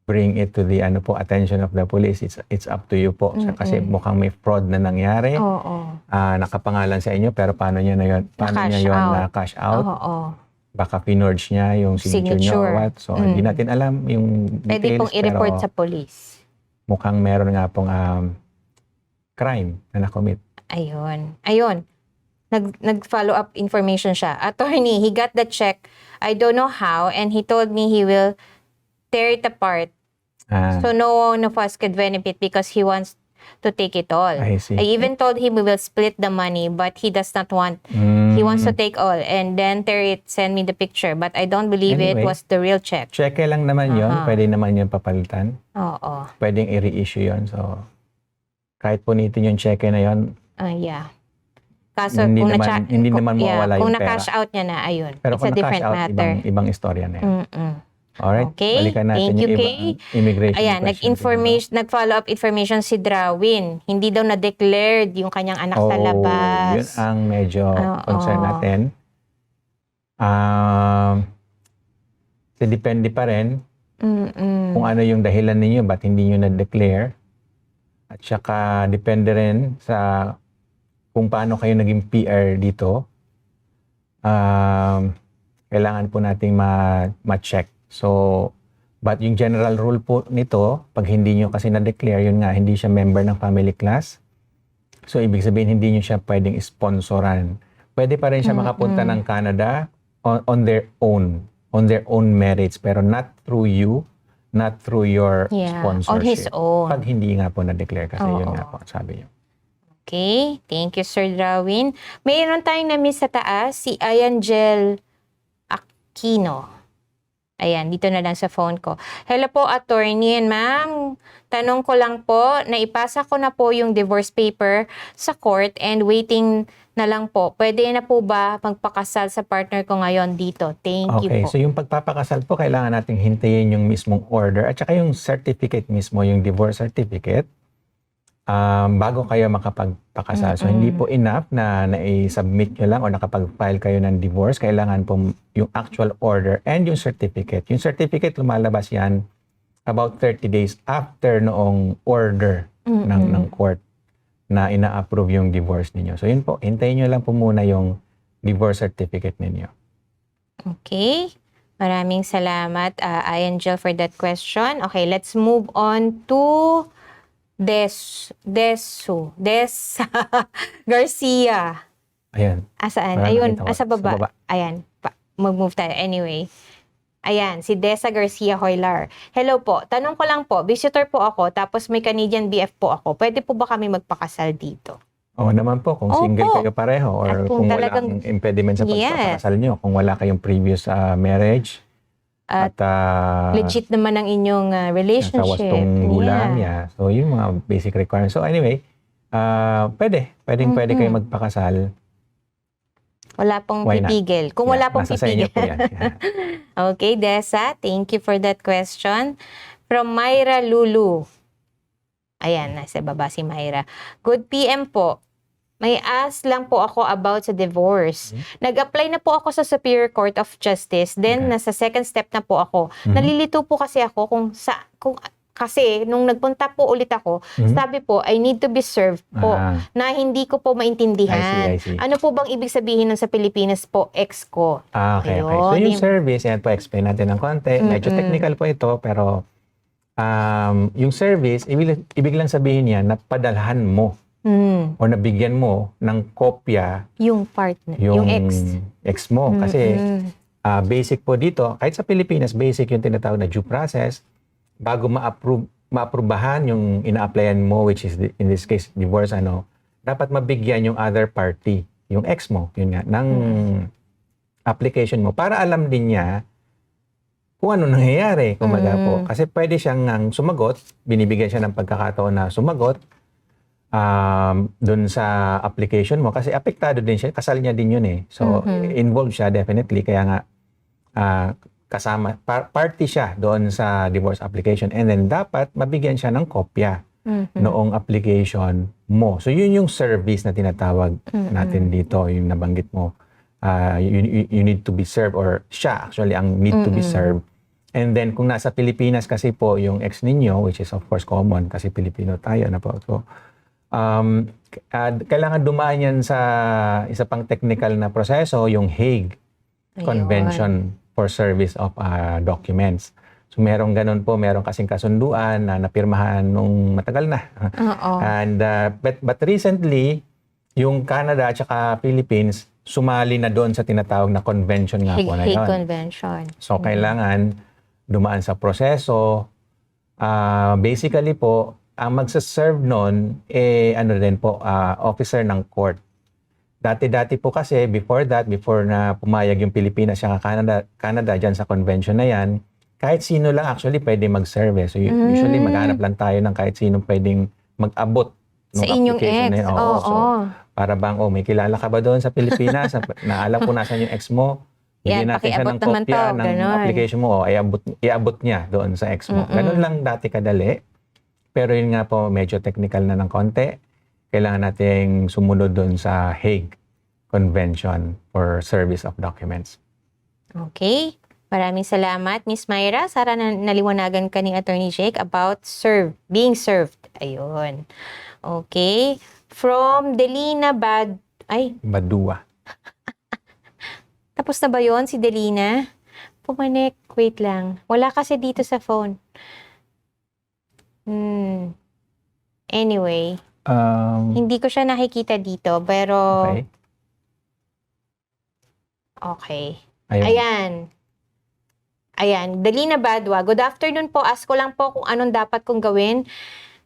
bring it to the attention of the police, it's up to you po. Kasi mukhang may fraud na nangyari. Oo. Nakapangalan sa inyo pero paano niya Na-cash yun out. na-cash out? Oo. Baka pinorge niya yung signature niyo Signature. or what. So, hindi natin alam yung Pwede details. pong i-report pero sa police. mukhang meron nga pong crime na na-commit. Ayun. Nag-follow up information siya. Attorney, he got the check. I don't know how, and he told me he will tear it apart. So no one of us could benefit because he wants to take it all. I see. I even told him we will split the money, but he does not want. He wants to take all and then tear it, send me the picture. But I don't believe it Anyway, was the real check. Cheque lang naman yon, pwede naman yun papalitan. Oo. Pwedeng i-reissue yon. So, kahit punitin yung cheque na yon, Yeah. Kaso hindi kung naman mawawala kung yung pera. na-cash out niya na, ayun. Pero It's kung a different na-cash out, matter. ibang istorya na yan. Alright, Okay. balikan natin Thank you, yung Kay. immigration Ayan, question. nag-follow up information si Drawin. Hindi daw na-declared yung kanyang anak sa labas. Yun ang medyo concern Oo. natin. Kasi depende pa rin kung ano yung dahilan ninyo, ba't hindi nyo na-declare. At saka depende rin sa kung paano kayo naging PR dito. Kailangan po nating ma-check. So, but yung general rule po nito, pag hindi nyo kasi na-declare, yun nga, hindi siya member ng family class. So, ibig sabihin, hindi nyo siya pwedeng sponsoran. Pwede pa rin siya makapunta ng Canada on their own merits, pero not through you, not through your sponsorship. On his own. Pag hindi nga po na-declare kasi yun Oo. nga po, sabi nyo. Okay, thank you, Sir Drawin. Mayroon tayong na-miss sa taas, si Ayangel Aquino. Ayan, dito na lang sa phone ko. Hello po, attorney and ma'am. Tanong ko lang po, naipasa ko na po yung divorce paper sa court and waiting na lang po. Pwede na po ba magpakasal sa partner ko ngayon dito? Thank you Okay, po. so yung pagpapakasal po, kailangan nating hintayin yung mismong order at saka yung certificate mismo, yung divorce certificate, bago kayo makapagpakasal. So, hindi po enough na i-submit nyo lang o nakapag-file kayo ng divorce. Kailangan po yung actual order and yung certificate. Yung certificate, lumalabas yan about 30 days after noong order ng court na ina-approve yung divorce ninyo. So, yun po, hintayin nyo lang po muna yung divorce certificate ninyo. Okay. Maraming salamat, Angel, for that question. Okay, let's move on to Des Garcia. Ayan. Asaan? Wala Ayun, nakita ko. sa baba. Sa baba. Ayan, mag-move tayo. Anyway. Ayan, si Desa Garcia Hoylar. Hello po, tanong ko lang po, visitor po ako, tapos may Canadian BF po ako. Pwede po ba kami magpakasal dito? Oo naman po, kung single Opo. kayo pareho At or kung kung talagang- walang impediment sa Yes. pagpapakasal nyo, kung wala kayong previous marriage, At legit naman ang inyong nasa relationship. wastong gulang, So, yung mga basic requirements. So, anyway, pwedeng kayo magpakasal. Wala pong Why not? pipigil. Kung wala pong nasa sa inyo pipigil. po yan. Yeah. Okay, Desa, thank you for that question. From Myra Lulu. Ayan, nasa baba si Myra. Good PM po. May ask lang po ako about sa divorce. Nag-apply na po ako sa Superior Court of Justice. Then, Okay. nasa second step na po ako. Nalilito po kasi ako kasi nung nagpunta po ulit ako, sabi po, I need to be served po na hindi ko po maintindihan. I see. Ano po bang ibig sabihin ng sa Pilipinas po, ex ko? Okay. So, yung service, yan po, explain natin ng konti. Medyo technical po ito, pero yung service, ibig lang sabihin yan na padalhan mo o nabigyan mo ng kopya Yung partner, yung ex. mo. Kasi basic po dito, kahit sa Pilipinas, basic yung tinatawag na due process, bago maaprubahan yung ina-applyan mo, which is in this case, divorce, dapat mabigyan yung other party, yung ex mo, yun nga, ng application mo, para alam din niya kung ano nangyayari, kumaga po. Kasi pwede siyang sumagot, binibigyan siya ng pagkakataon na sumagot, dun sa application mo kasi apektado din siya, kasal niya din yun eh. So, involved siya definitely. Kaya nga, kasama, party siya doon sa divorce application. And then, dapat mabigyan siya ng kopya noong application mo. So, yun yung service na tinatawag natin dito, yung nabanggit mo. You need to be served or siya actually ang need to be served And then kung nasa Pilipinas kasi po yung ex ninyo, which is of course common kasi Pilipino tayo na po. So, kailangan dumaan yan sa isa pang technical na proseso, yung Hague Ayun. Convention for Service of Documents. So meron ganun po, meron kasing kasunduan na napirmahan nung matagal na. Oo. And but recently, yung Canada at saka Philippines sumali na doon sa tinatawag na convention nga po na Hague yun. Convention. So kailangan dumaan sa proseso. Basically po, ang magsaserve noon ano din po, officer ng court. Dati-dati po kasi before na pumayag yung Pilipinas at Canada dyan sa convention na yan, kahit sino lang actually pwede mag-serve. So usually maghanap lang tayo ng kahit sino pwedeng mag-abot Sa ng inyong application ex. na yun. Oo. So, para bang, may kilala ka ba doon sa Pilipinas? na alam ko nasan yung ex mo. Yan, Bigyan natin siya pakiabot ng naman kopya to, ng ganon. application mo. Iabot niya doon sa ex mo. Ganun lang dati kadali. Pero yun nga po, medyo technical na ng konti. Kailangan nating sumunod doon sa Hague Convention for Service of Documents. Okay. Maraming salamat, Miss Myra. Sana naliwanagan ka ni Attorney Jake about being served. Ayun. Okay. From Delina Badua. Tapos na ba yun si Delina? Pumanik. Wait lang. Wala kasi dito sa phone. Anyway. Hindi ko siya nakikita dito, pero... Okay. Okay. Ayun. Ayan. Delina Badwa. Good afternoon po. Ask ko lang po kung anong dapat kong gawin.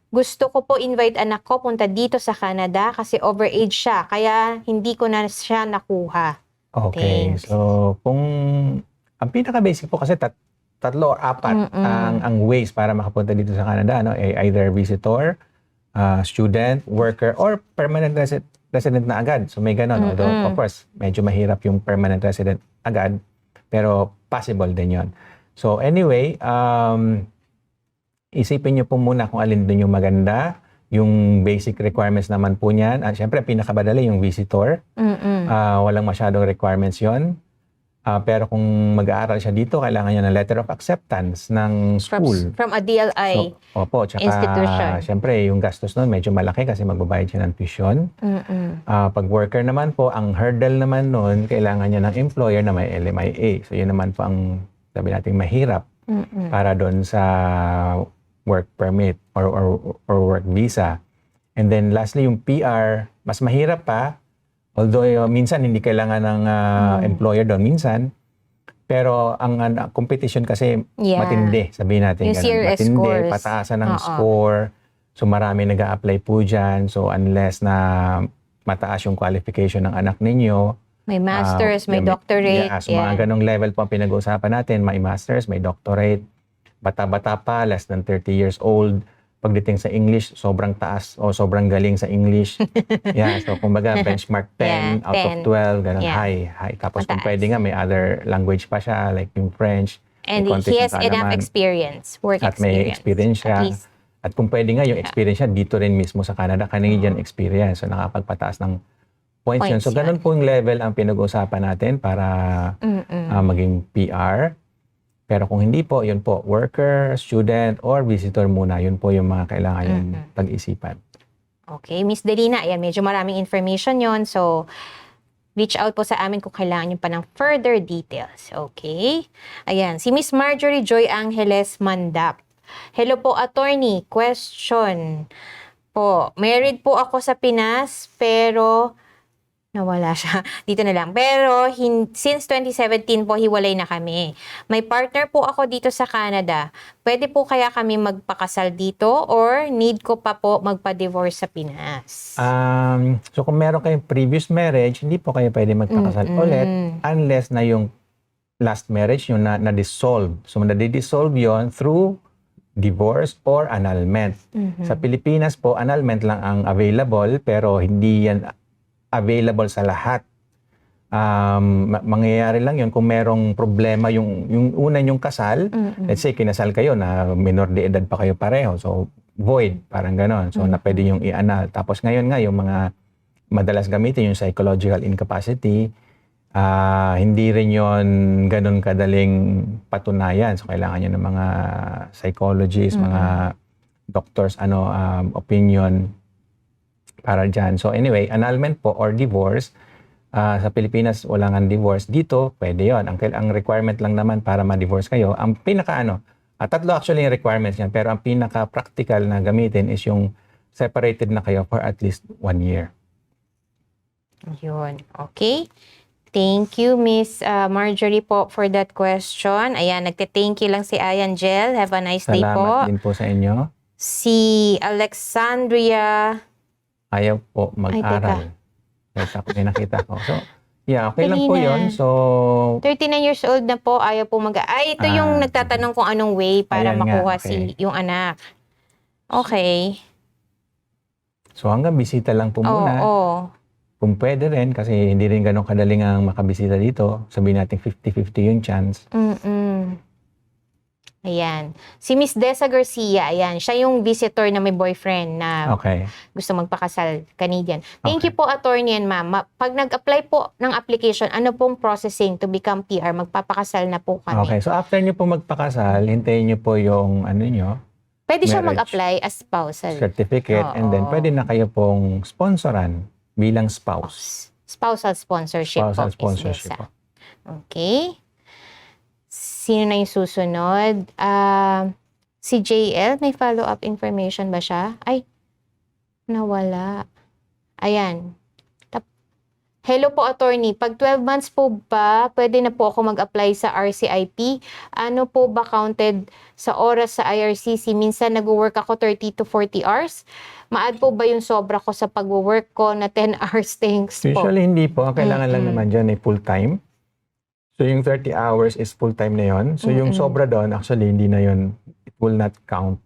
Gusto ko po invite anak ko punta dito sa Canada kasi overage siya. Kaya hindi ko na siya nakuha. Okay. Thanks. So, ang pinaka-basic po kasi tatlo or apat ang ways para makapunta dito sa Canada. No? Either visitor, student, worker, or permanent resident na agad. So may ganon. Although, of course, medyo mahirap yung permanent resident agad. Pero possible din yon. So anyway, isipin nyo po muna kung alin doon yung maganda. Yung basic requirements naman po niyan. Siyempre, pinakabadali yung visitor. Walang masyadong requirements yon. Pero kung mag-aaral siya dito, kailangan niya ng letter of acceptance ng school. From a DLI Tsaka, institution. siyempre, yung gastos nun medyo malaki kasi magbabayad siya ng tuition. Pag worker naman po, ang hurdle naman nun, kailangan niya ng employer na may LMIA. So, yun naman po ang, sabi natin, mahirap para doon sa work permit or work visa. And then, lastly, yung PR, mas mahirap pa. Although minsan hindi kailangan ng employer doon minsan, pero ang competition kasi matindi, sabihin natin. Yung ganun. serious Matindi, scores. pataasan ng score. So marami nag-a-apply po dyan. So unless na mataas yung qualification ng anak ninyo. May masters, may doctorate. So mga ganong level po ang pinag-uusapan natin. May masters, may doctorate. Bata-bata pa, less than 30 years old. Pagdating sa English, sobrang taas o sobrang galing sa English. So kumbaga benchmark 10 out of 12, ganun, high. Tapos kung pwede nga, may other language pa siya, like yung French. And he has enough experience, work at may experience siya. At kung pwede nga, yung experience siya dito rin mismo sa Canada, Canadian experience. So nakapagpataas ng points yun. So ganun po yung level ang pinag-uusapan natin para maging PR. Pero kung hindi po, yun po, worker, student, or visitor muna. Yun po yung mga kailangan yung pag-isipan. Okay, Miss Delina, ayan, medyo maraming information yon. So, reach out po sa amin kung kailangan nyo pa ng further details. Okay? Ayan, si Miss Marjorie Joy Angeles Mandap. Hello po, attorney. Question po. Married po ako sa Pinas, pero... nawala siya. Dito na lang. Pero, since 2017 po, hiwalay na kami. May partner po ako dito sa Canada. Pwede po kaya kami magpakasal dito or need ko pa po magpa-divorce sa Pinas? So, kung meron kayong previous marriage, hindi po kayo pwede magpakasal ulit unless na yung last marriage yung na-dissolve. So, na-dissolve yon through divorce or annulment. Sa Pilipinas po, annulment lang ang available pero hindi yan available sa lahat. Mangyayari lang yun kung merong problema yung una yung kasal. Let's say kinasal kayo na minor de edad pa kayo pareho. So void, parang ganon. So na pwede yung i-annul. Tapos ngayon nga yung mga madalas gamitin yung psychological incapacity, hindi rin yon ganun kadaling patunayan. So, kailangan nyo ng mga psychologists, mga doctors, opinion para dyan. So, anyway, annulment po or divorce, sa Pilipinas, wala nga divorce. Dito, pwede yon. Ang requirement lang naman para ma-divorce kayo, ang tatlo actually yung requirements yan, pero ang pinaka-practical na gamitin is yung separated na kayo for at least 1 year. Yun. Okay. Thank you, Miss Marjorie po for that question. Ayan, nagte-thank you lang si Angel. Have a nice day po. Salamat din po sa inyo. Si Alexandria. Ayaw po mag-aral. May nakita ko. So, yeah, okay lang po yun. So, 39 years old na po, ayaw po ito yung nagtatanong kung anong way para ayan makuha nga, okay. yung anak. Okay. So, hanggang bisita lang po muna. Oo. Kung pwede rin, kasi hindi rin ganun kadaling ang makabisita dito. Sabihin natin 50-50 yung chance. Ayan. Si Miss Dessa Garcia, ayan. Siya yung visitor na may boyfriend na gusto magpakasal, Canadian. Thank you po, attorney and ma'am. Pag nag-apply po ng application, ano pong processing to become PR? Magpapakasal na po kami. Okay, so after nyo po magpakasal, hintayin nyo po yung nyo. Pwede siya marriage mag-apply as spousal certificate, and then pwede na kayo pong sponsoran bilang spouse. Spousal sponsorship Spousal po. sponsorship po. Okay. Sino na yung susunod? Si JL, may follow-up information ba siya? Ay, nawala. Ayan. Hello po, attorney. Pag 12 months po ba, pwede na po ako mag-apply sa RCIP? Ano po ba counted sa oras sa IRCC? Minsan nag-work ako 30 to 40 hours. Ma-add po ba yung sobra ko sa pag-work ko na 10 hours? Thanks po. Usually hindi po. Ang kailangan lang naman dyan ay full-time. So yung 30 hours is full-time na yon. So yung sobra doon, actually hindi na yon. It will not count.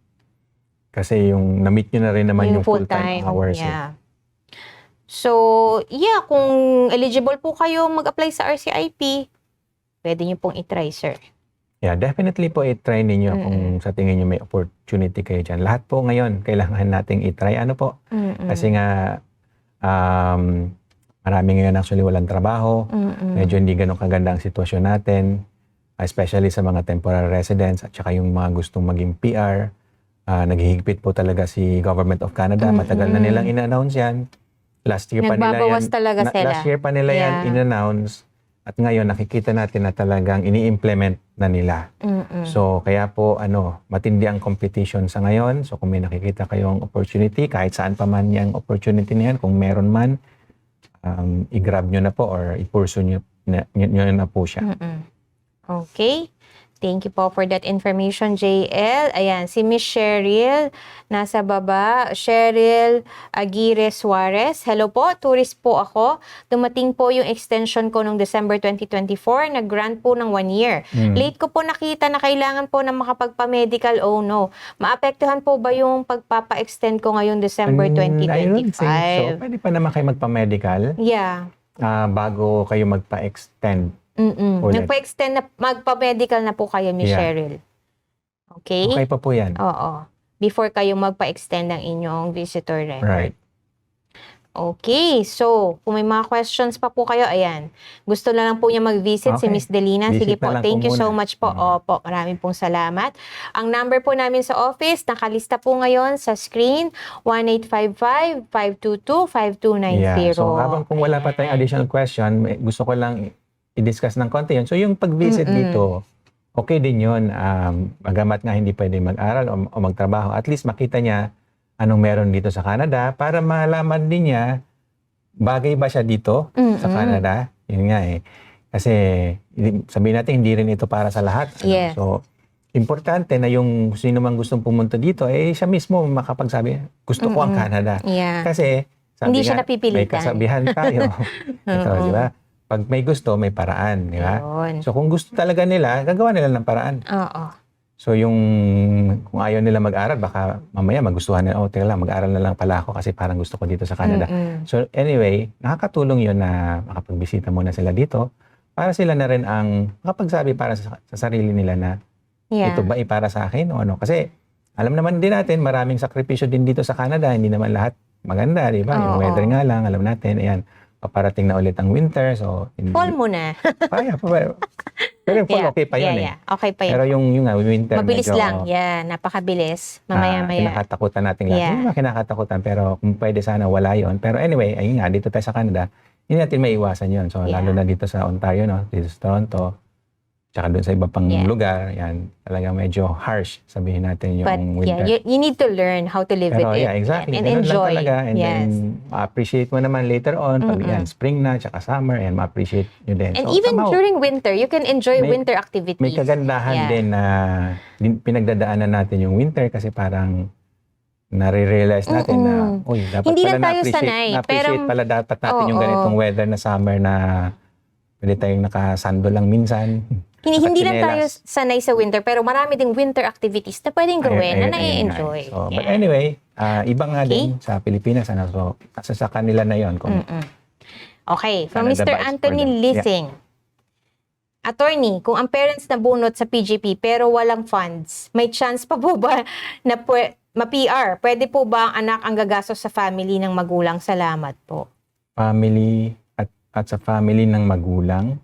Kasi yung na-meet nyo na rin naman yung full-time hours. Yeah. So, yeah, kung eligible po kayo mag-apply sa RCIP, pwede nyo pong itry, sir. Yeah, definitely po itry ninyo kung sa tingin nyo may opportunity kayo dyan. Lahat po ngayon, kailangan nating itry. Ano po? Kasi nga, marami ngayon actually walang trabaho. Medyo hindi ganun kaganda ang sitwasyon natin. Especially sa mga temporary residents at saka yung mga gustong maging PR. Naghihigpit po talaga si Government of Canada. Matagal na nilang in-announce yan. Last year pa nila yan. Talaga sila. Last year pa nila yan in-announce. At ngayon, nakikita natin na talagang ini-implement na nila. So, kaya po, matindi ang competition sa ngayon. So, kung may nakikita kayong opportunity, kahit saan pa man yung opportunity niyan, kung meron man, i-grab nyo na po or i-pursue nyo na po siya. Okay. Thank you po for that information, JL. Ayan, si Miss Cheryl, nasa baba. Cheryl Aguirre Suarez. Hello po, tourist po ako. Dumating po yung extension ko noong December 2024. Nag-grant po ng 1 year. Late ko po nakita na kailangan po na makapagpa-medical. Oh no. Maapektuhan po ba yung pagpapa-extend ko ngayong December 2025? So, pwede pa naman kayo magpa-medical. Yeah. Bago kayo magpa-extend. Nagpa-extend na, magpa-medical na po kayo, Miss Cheryl. Okay? Okay pa po yan. Oo. Before kayo magpa-extend ng inyong visitor record. Right. Okay. So, kung may mga questions pa po kayo, ayan. Gusto na lang po niya mag-visit si Miss Delina. Sige po. Thank you so much po. Opo. Maraming pong salamat. Ang number po namin sa office, nakalista po ngayon sa screen, 1855-522-5290. Yeah. So, habang kung wala pa tayong additional question, gusto ko lang i-discuss ng konti yun. So, yung pag-visit dito, okay din yun. Magamat nga hindi pwede mag-aral o magtrabaho, at least makita niya anong meron dito sa Canada para malaman din niya, bagay ba siya dito sa Canada? Yun nga eh. Kasi, sabihin natin, hindi rin ito para sa lahat. Yeah. So, importante na yung sino man gustong pumunta dito, siya mismo makapagsabi, gusto ko ang Canada. Yeah. Kasi, sabi hindi siya nga, napipilitan. may kasabihan tayo. Ito, di ba? Pag may gusto, may paraan, di ba? So, kung gusto talaga nila, gagawa nila ng paraan. Oo. So, kung ayaw nila mag-aral, baka mamaya magustuhan nila, teka lang, mag-aral na lang pala ako kasi parang gusto ko dito sa Canada. So, anyway, nakakatulong yun na makapagbisita muna sila dito para sila na rin ang makapagsabi para sa sarili nila na ito ba para sa akin o ano? Kasi, alam naman din natin, maraming sakripisyo din dito sa Canada. Hindi naman lahat maganda, di ba? Yung weather nga lang, alam natin, ayan. paparating na ulit ang winter. So, hindi. Fall muna. Pero yung fall, okay pa yun eh. Yeah. Okay pa yun. Pero yung nga, winter, Mabilis medyo, lang. Yeah, napakabilis. Mamaya-maya. kinakatakutan natin lahat. Yeah. Hindi naman kinakatakutan, pero kung pwede sana wala yon. Pero anyway, ayun nga, dito tayo sa Canada, hindi natin maiwasan yon. So, Yeah. lalo na dito sa Ontario, no? Dito sa Toronto, tsaka doon sa iba pang Yeah. lugar, yan, talagang medyo harsh, sabihin natin yung But winter. yeah, you need to learn how to live Pero with yeah, it. exactly. And Ganun enjoy. lang talaga. And Yes. then, ma-appreciate mo naman later on, pag yan, spring na, tsaka summer, and ma-appreciate nyo din. And So, even somehow, during winter, you can enjoy may- winter activities. may kagandahan Yeah. din na pinagdadaanan natin yung winter kasi parang nare-realize natin na, uy, dapat Hindi pala lang tayo sanay, na-appreciate pero- pala dapat natin yung Oo. ganitong weather na summer na pwede tayong nakasando lang minsan. Hindi lang tayo Nakatsinelas. sanay sa winter, pero marami ding winter activities na pwedeng gawin na Ayun nai-enjoy. nga. So, but Yeah. anyway, iba nga Okay. din sa Pilipinas. So, nasa sa kanila na yon kung Okay, from Canada Mr. buys Anthony for them. Lissing. Attorney, kung ang parents na bunot sa PGP pero walang funds, may chance pa po ba na ma-PR? Pwede po ba ang anak ang gagastos sa family ng magulang? Salamat po. family at sa family ng magulang.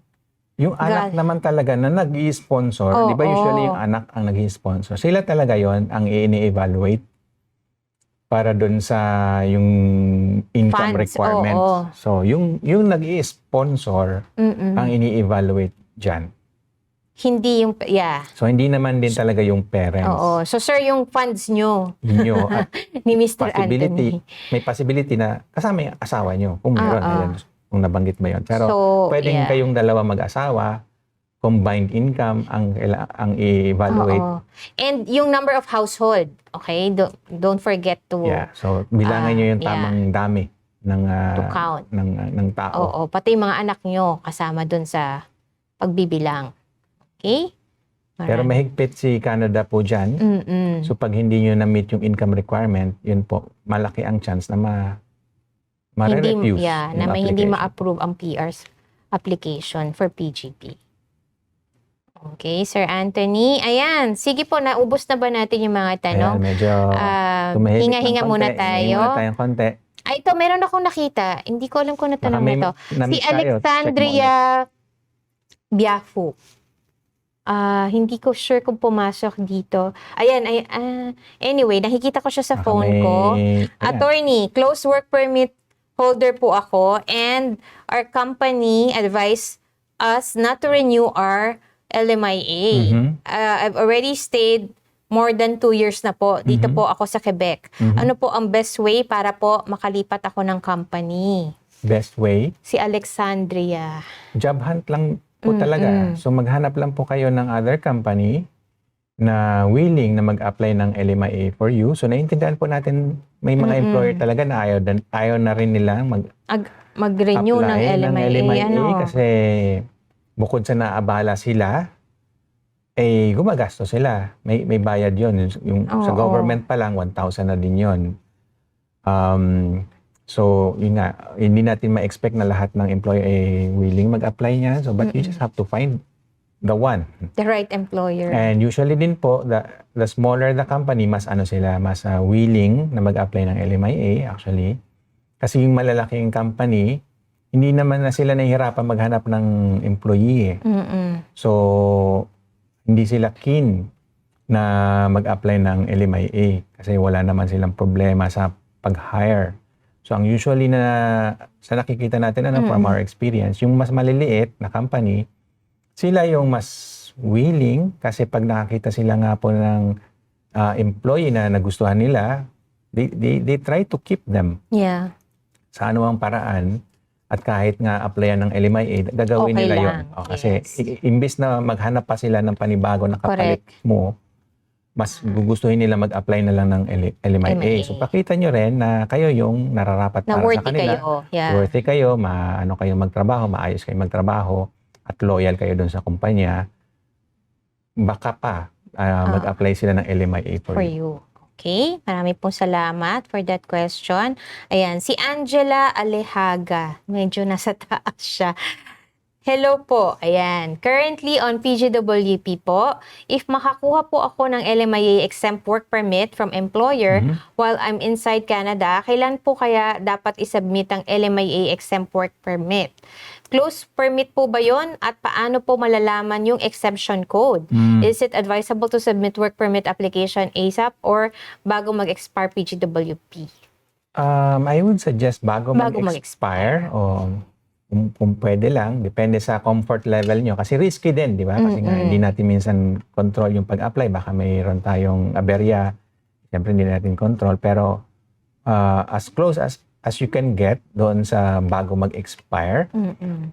Yung anak naman talaga na nag-i-sponsor, Oo. di ba usually yung anak ang nag-i-sponsor? Sila talaga yon ang i-evaluate para dun sa yung income Funds, requirements. oo. So, yung nag-i-sponsor ang ini-evaluate dyan. Hindi yung, yeah. So, hindi naman din talaga yung parents. Oo. So, sir, yung funds nyo Inyo at ni Mr. possibility, Anthony. may possibility na kasama yung asawa nyo. Kung meron, Oo. ayan, kung nabanggit mo yun. Pero, So, pwedeng yeah. kayong dalawa mag-asawa, combined income ang i-evaluate. Oo. And yung number of household, okay? Don't forget to Yeah. So, bilangan nyo yung yeah. tamang dami ng, to count. ng tao. Oo, pati yung mga anak nyo kasama dun sa pagbibilang. Okay? Pero mahigpit si Canada po dyan. Mm-mm. So, pag hindi nyo na-meet yung income requirement, yun po, malaki ang chance na ma-refuse. na may hindi ma-approve ang PR's application for PGP. Okay, Sir Anthony. Ayan, sige po, naubos na ba natin yung mga tanong? Ayan, medyo tumahimik Hinga-hinga ng konti. muna Hinga tayo. muna tayong konti. Ay, ito, meron akong nakita. Hindi ko alam kung natanong Baka may na to. Si na-miss tayo. Check mo ulit. Alexandria Biafo. Hindi ko sure kung pumasok dito. Ayan, anyway, nakikita ko siya sa Baka phone may- ko. ayan. Attorney, close work permit holder po ako and our company advised us not to renew our LMIA. Mhm. I've already stayed more than 2 years na po. Dito po ako sa Quebec. Ano po ang best way para po makalipat ako ng company? Best way, Si Alexandria. job hunt lang po talaga. So maghanap lang po kayo ng other company na willing na mag-apply ng LMIA for you. So naiintindihan po natin may mga employer talaga na ayaw na rin nila Mag-renew ng apply LMIA. Ano? kasi bukod sa naabala sila, gumagastos sila. May bayad yon. Yung sa Oo. government pa lang, 1,000 na din yon. So, yun nga, hindi natin ma-expect na lahat ng employer ay willing mag-apply niya. So, but you just have to find the one. The right employer. And usually din po, the smaller the company, mas mas willing na mag-apply ng LMIA actually. Kasi yung malalaking company, hindi naman na sila nahihirapan maghanap ng employee. So, hindi sila keen na mag-apply ng LMIA kasi wala naman silang problema sa pag-hire. So, ang usually na sa nakikita natin from our experience, yung mas maliliit na company, sila yung mas willing kasi pag nakakita sila nga po ng employee na nagustuhan nila, they try to keep them Yeah. sa anumang paraan at kahit nga applyan ng LMIA, gagawin Okay nila lang. yun. Kasi Yes. imbis na maghanap pa sila ng panibago na kapalit mo, mas gugustuhin nila mag-apply na lang ng LMIA. So pakita nyo rin na kayo yung nararapat Na para sa worthy kanila. kayo. Yeah. Worthy kayo, kayo magtrabaho, maayos kayo magtrabaho, at loyal kayo dun sa kumpanya. Baka pa mag-apply sila ng LMIA for For you. you. Okay, marami pong salamat for that question. Ayan, si Angela Alejaga, medyo nasa taas siya. Hello po. Ayan. Currently on PGWP po. If makakuha po ako ng LMIA exempt work permit from employer while I'm inside Canada, kailan po kaya dapat isubmit ang LMIA exempt work permit? Close permit po ba yon? At paano po malalaman yung exemption code? Is it advisable to submit work permit application ASAP or bago mag-expire PGWP? I would suggest bago mag-expire o kung pwede lang, depende sa comfort level nyo. Kasi risky din, di ba? Kasi nga, hindi natin minsan control yung pag-apply. Baka mayroon tayong aberya. Siyempre, hindi natin control. Pero as close as you can get doon sa bago mag-expire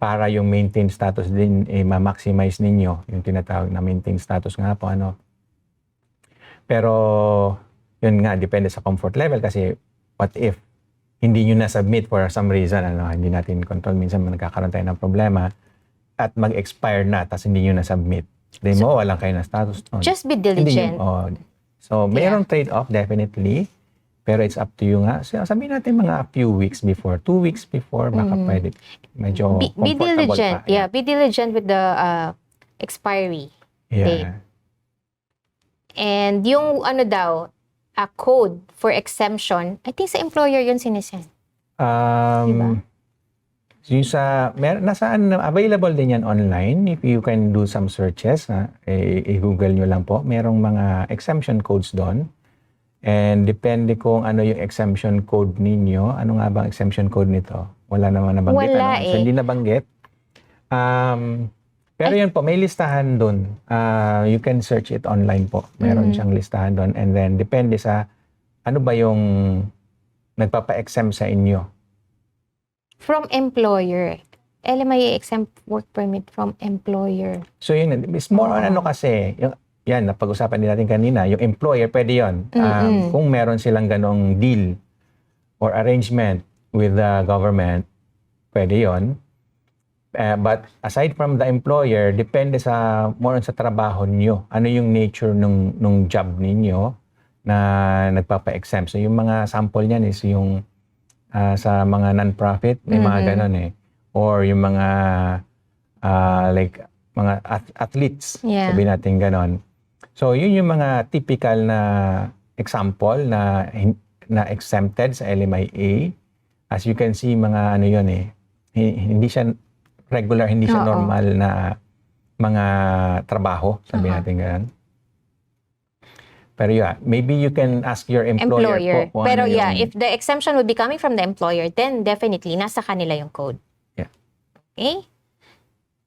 para yung maintain status din ma-maximize ninyo. Yung tinatawag na maintain status nga po. Pero, yun nga, depende sa comfort level. Kasi, what if hindi nyo na-submit for some reason, hindi natin control, minsan nagkakaroon tayo ng problema at mag-expire na, tapos hindi nyo na-submit. Then mo, walang kayo na status. Just be diligent. So, mayroong trade-off, definitely, pero it's up to you nga. So, sabihin natin mga few weeks before, 2 weeks before, baka pwede. Medyo Be comfortable diligent. pa. Yeah, be diligent with the expiry date. And yung a code for exemption, I think sa employer yun sinisend. Diba? Yung available din yan online. If you can do some searches, i-google nyo lang po. Merong mga exemption codes doon. And depende kung ano yung exemption code ninyo. Ano nga ba ang exemption code nito? Wala naman nabanggit. Wala So, hindi nabanggit. Pero yun po, may listahan doon. You can search it online po. Meron siyang listahan doon. And then, depende sa ano ba yung nagpapa-exempt sa inyo. From employer. LMIA exempt work permit from employer. So, yun. It's more on kasi. Yan, napag-usapan din natin kanina. Yung employer, pwede yun. Kung meron silang ganong deal or arrangement with the government, pwede yun. But aside from the employer, depende more sa trabaho niyo. Ano yung nature nung job ninyo na nagpapa-exempt. So yung mga sample niyan is yung sa mga non-profit, may mga ganon eh. Or yung mga like mga athletes, sabihin natin ganon. So yun yung mga typical na example na exempted sa LMIA. As you can see, mga ano yun eh. Hindi siya regular, hindi siya normal na mga trabaho, sabihin natin ganun. Pero maybe you can ask your employer po. Pero if the exemption would be coming from the employer, then definitely, nasa kanila yung code. Yeah. Okay?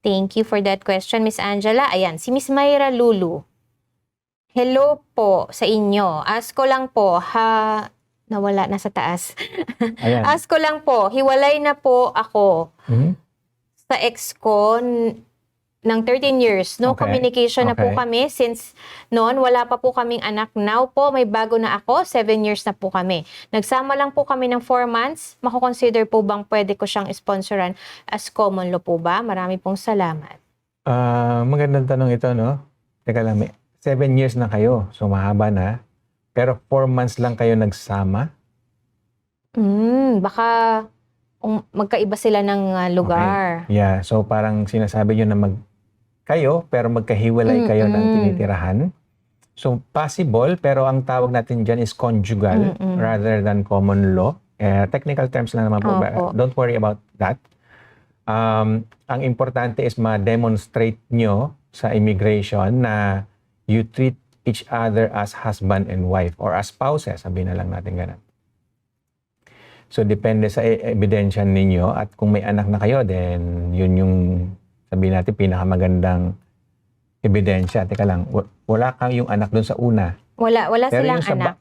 Thank you for that question, Miss Angela. Ayan, si Miss Mayra Lulu. Hello po sa inyo. Ask ko lang po, nawala na sa taas. Ayan. Ask ko lang po, hiwalay na po ako sa ex ko ng 13 years. No communication na po kami since noon wala pa po kaming anak. Now po may bago na ako, 7 years na po kami. Nagsama lang po kami ng 4 months. Mako-consider po bang pwede ko siyang sponsoran as common law po ba? Marami pong salamat. Magandang tanong ito, no? Teka lang, 7 years na kayo, so mahaba na. Pero 4 months lang kayo nagsama? Baka magkaiba sila ng lugar. Okay. Yeah, so parang sinasabi nyo na kayo, pero magkahiwalay kayo ng tinitirahan. So possible, pero ang tawag natin dyan is conjugal rather than common law. Technical terms lang naman po. Don't worry about that. Ang importante is ma-demonstrate nyo sa immigration na you treat each other as husband and wife or as spouses, sabihin na lang natin ganun. So, depende sa ebidensya ninyo at kung may anak na kayo, then yun yung sabihin natin pinakamagandang ebidensya. Teka lang, wala kayong anak doon sa una. Wala Pero silang anak.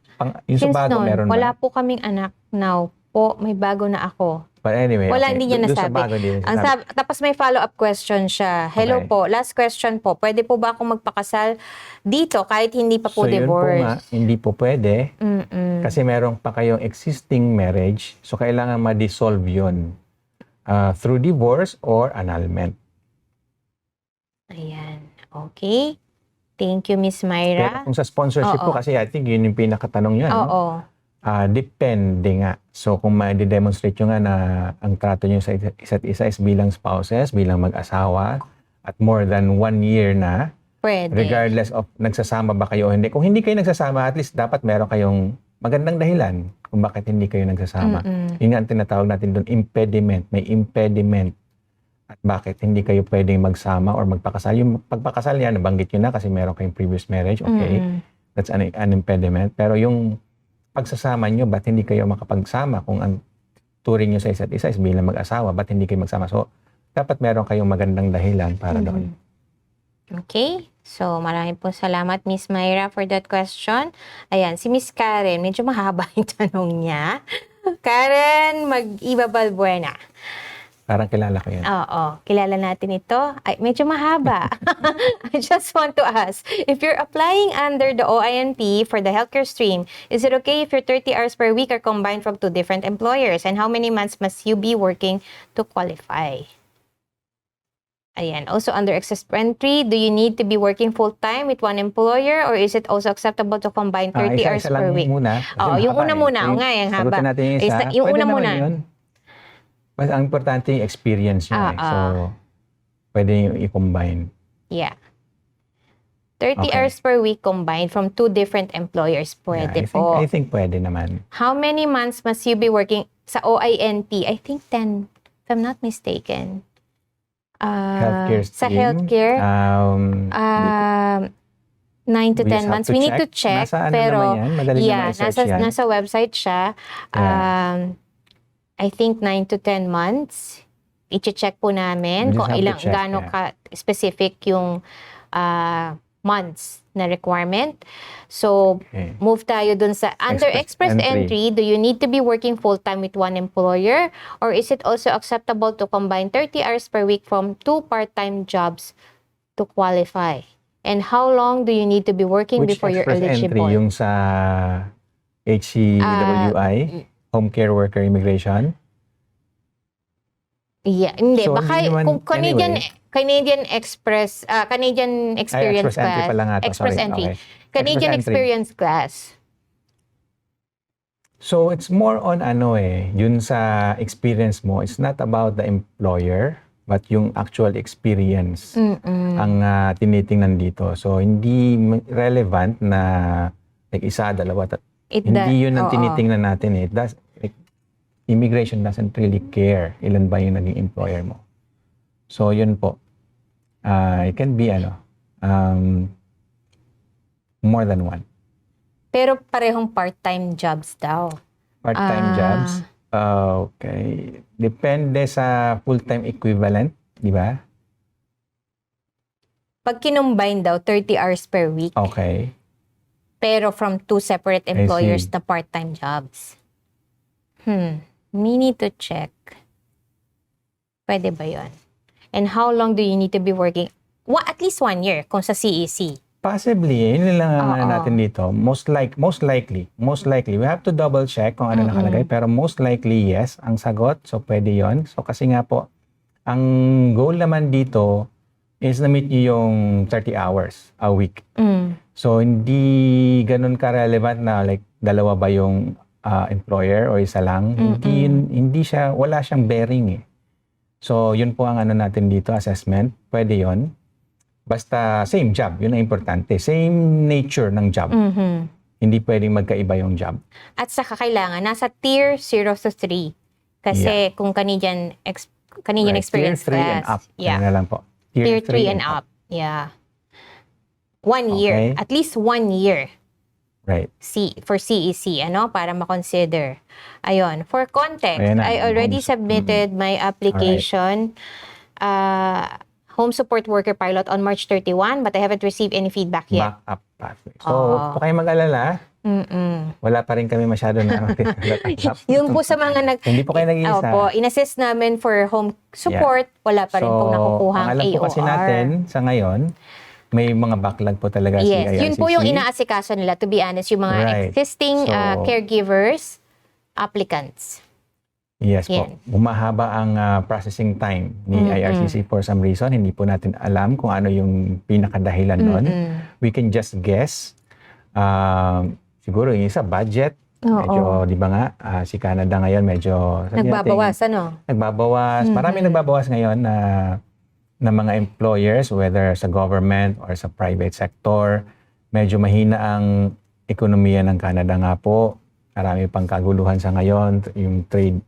Yung sa bago, noon, meron wala ba? po kaming anak. Now po, may bago na ako. But anyway, Wala, hindi niya nasabi. Tapos may follow-up question siya. Hello po, last question po. Pwede po ba akong magpakasal dito kahit hindi pa po divorce? Yun po nga, hindi po pwede. Kasi meron pa kayong existing marriage. So, kailangan ma-dissolve yun through divorce or annulment. Ayan. Okay. Thank you, Miss Myra. Pero kung sa sponsorship po, kasi I think yun yung pinakatanong yun. Oo. Depende nga. So kung ma-demonstrate nyo nga na ang trato nyo sa isa't isa is bilang spouses, bilang mag-asawa, at more than 1 year na, Pwede. regardless of nagsasama ba kayo o hindi. Kung hindi kayo nagsasama, at least dapat meron kayong magandang dahilan kung bakit hindi kayo nagsasama. Yun nga ang tinatawag natin doon, impediment. May impediment. At bakit hindi kayo pwedeng magsama or magpakasal. Yung pagpakasal yan, nabanggit nyo na kasi meron kayong previous marriage. Okay, that's an impediment. Pero yung pagsasama nyo, ba't hindi kayo makapagsama? Kung ang turing nyo sa isa't isa is bilang mag-asawa, ba't hindi kayo magsama? So, dapat meron kayong magandang dahilan para doon. Okay. So, maraming po salamat, Miss Myra, for that question. Ayan, si Miss Karen, medyo mahaba yung tanong niya. Karen, mag-iba Balbuena. Parang kilala ko yan. Oo, kilala natin ito. Ay, medyo mahaba. I just want to ask, if you're applying under the OINP for the healthcare stream, is it okay if your 30 hours per week are combined from 2 different employers? And how many months must you be working to qualify? Ayan. Also, under excess entry, do you need to be working full-time with one employer or is it also acceptable to combine 30 hours Isa per lang week? muna. Oo, yung una muna. Oo nga, yung haba. Sagutin natin yung isa. Yung Pwede una naman muna. Yun. Mas ang importante yung experience nyo. So, pwede yung i-combine. Yeah. 30 Okay. hours per week combined from 2 different employers. Pwede po. I think pwede naman. How many months must you be working sa OINP? I think 10, if I'm not mistaken. Healthcare Sa stream. healthcare, 9 to 10 months. We need to check. Nasa ano pero, naman yan? Madali yeah, naman i-search yan. nasa website siya. I think 9 to 10 months. I-check po namin We kung just have to ilang, check, gaano ka specific yung months na requirement. So, Okay. move tayo dun sa under express Express entry. Do you need to be working full-time with one employer or is it also acceptable to combine 30 hours per week from 2 part-time jobs to qualify? And how long do you need to be working Which before you're express eligible? entry? Yung sa HCWI, Home Care Worker Immigration? Yeah, hindi. So, Baka hindi naman- kung Canadian Express, Canadian Experience Express entry Class. pala nga to. Express Sorry. entry. Okay. Canadian Express entry. Experience Class. So, it's more on yun sa experience mo. It's not about the employer, but yung actual experience ang tinitingnan dito. So, hindi relevant na like isa, dalawa, hindi yun ang tinitingnan natin eh. Immigration doesn't really care ilan ba yung naging employer mo. So, yun po. It can be more than one. Pero parehong part-time jobs daw. Part-time jobs. Okay. Depende sa full-time equivalent, di ba? Pag kinumbine daw, 30 hours per week. Okay. Pero from 2 separate employers na part-time jobs. We need to check. Pwede ba yun? And how long do you need to be working? At least 1 year kung sa CEC. Possibly. Yun lang ang natin dito. Most likely. We have to double check kung ano nakalagay. Pero most likely, yes. Ang sagot. So, pwede yon. So, kasi nga po, ang goal naman dito is na-meet nyo yung 30 hours a week. So, hindi ganun ka-relevant na like dalawa ba yung employer o isa lang. Hindi siya, wala siyang bearing eh. So, yun po ang ano natin dito, assessment. Pwede yon. Basta same job, yun ang importante. Same nature ng job. Hindi pwedeng magkaiba yung job. At saka kailangan, nasa tier 0 to 3. Kasi kung Canadian Experience Tier 3 and Class. up. Ano na lang po. Tier 3 and up. Yeah. 1 year. Okay. At least 1 year. Right. For CEC, para ma-consider. Ayun. For context, Ayan na. I already submitted my application, Home Support Worker Pilot on March 31, but I haven't received any feedback yet. Back up pathway. So, huwag kayong mag-alala. Wala pa rin kami masyado na Yung po sa mga Hindi po kayo nag-iisa. Opo, in-assist namin for home support, wala pa rin pong nakukuhang ang alam po AOR. kasi natin sa ngayon, may mga backlog po talaga si Yes, IRCC. yun po yung inaasikaso nila, to be honest, yung mga existing caregivers, applicants. Yes po. Yan. Bumahaba ang processing time ni IRCC for some reason. Hindi po natin alam kung ano yung pinakadahilan nun. We can just guess. Siguro yung isa, budget. Medyo, di ba nga, si Canada ngayon medyo... Nagbabawas, Nagbabawas. Maraming nagbabawas ngayon na mga employers, whether sa government or sa private sector. Medyo mahina ang ekonomiya ng Canada nga po. Marami pang kaguluhan sa ngayon. Yung trade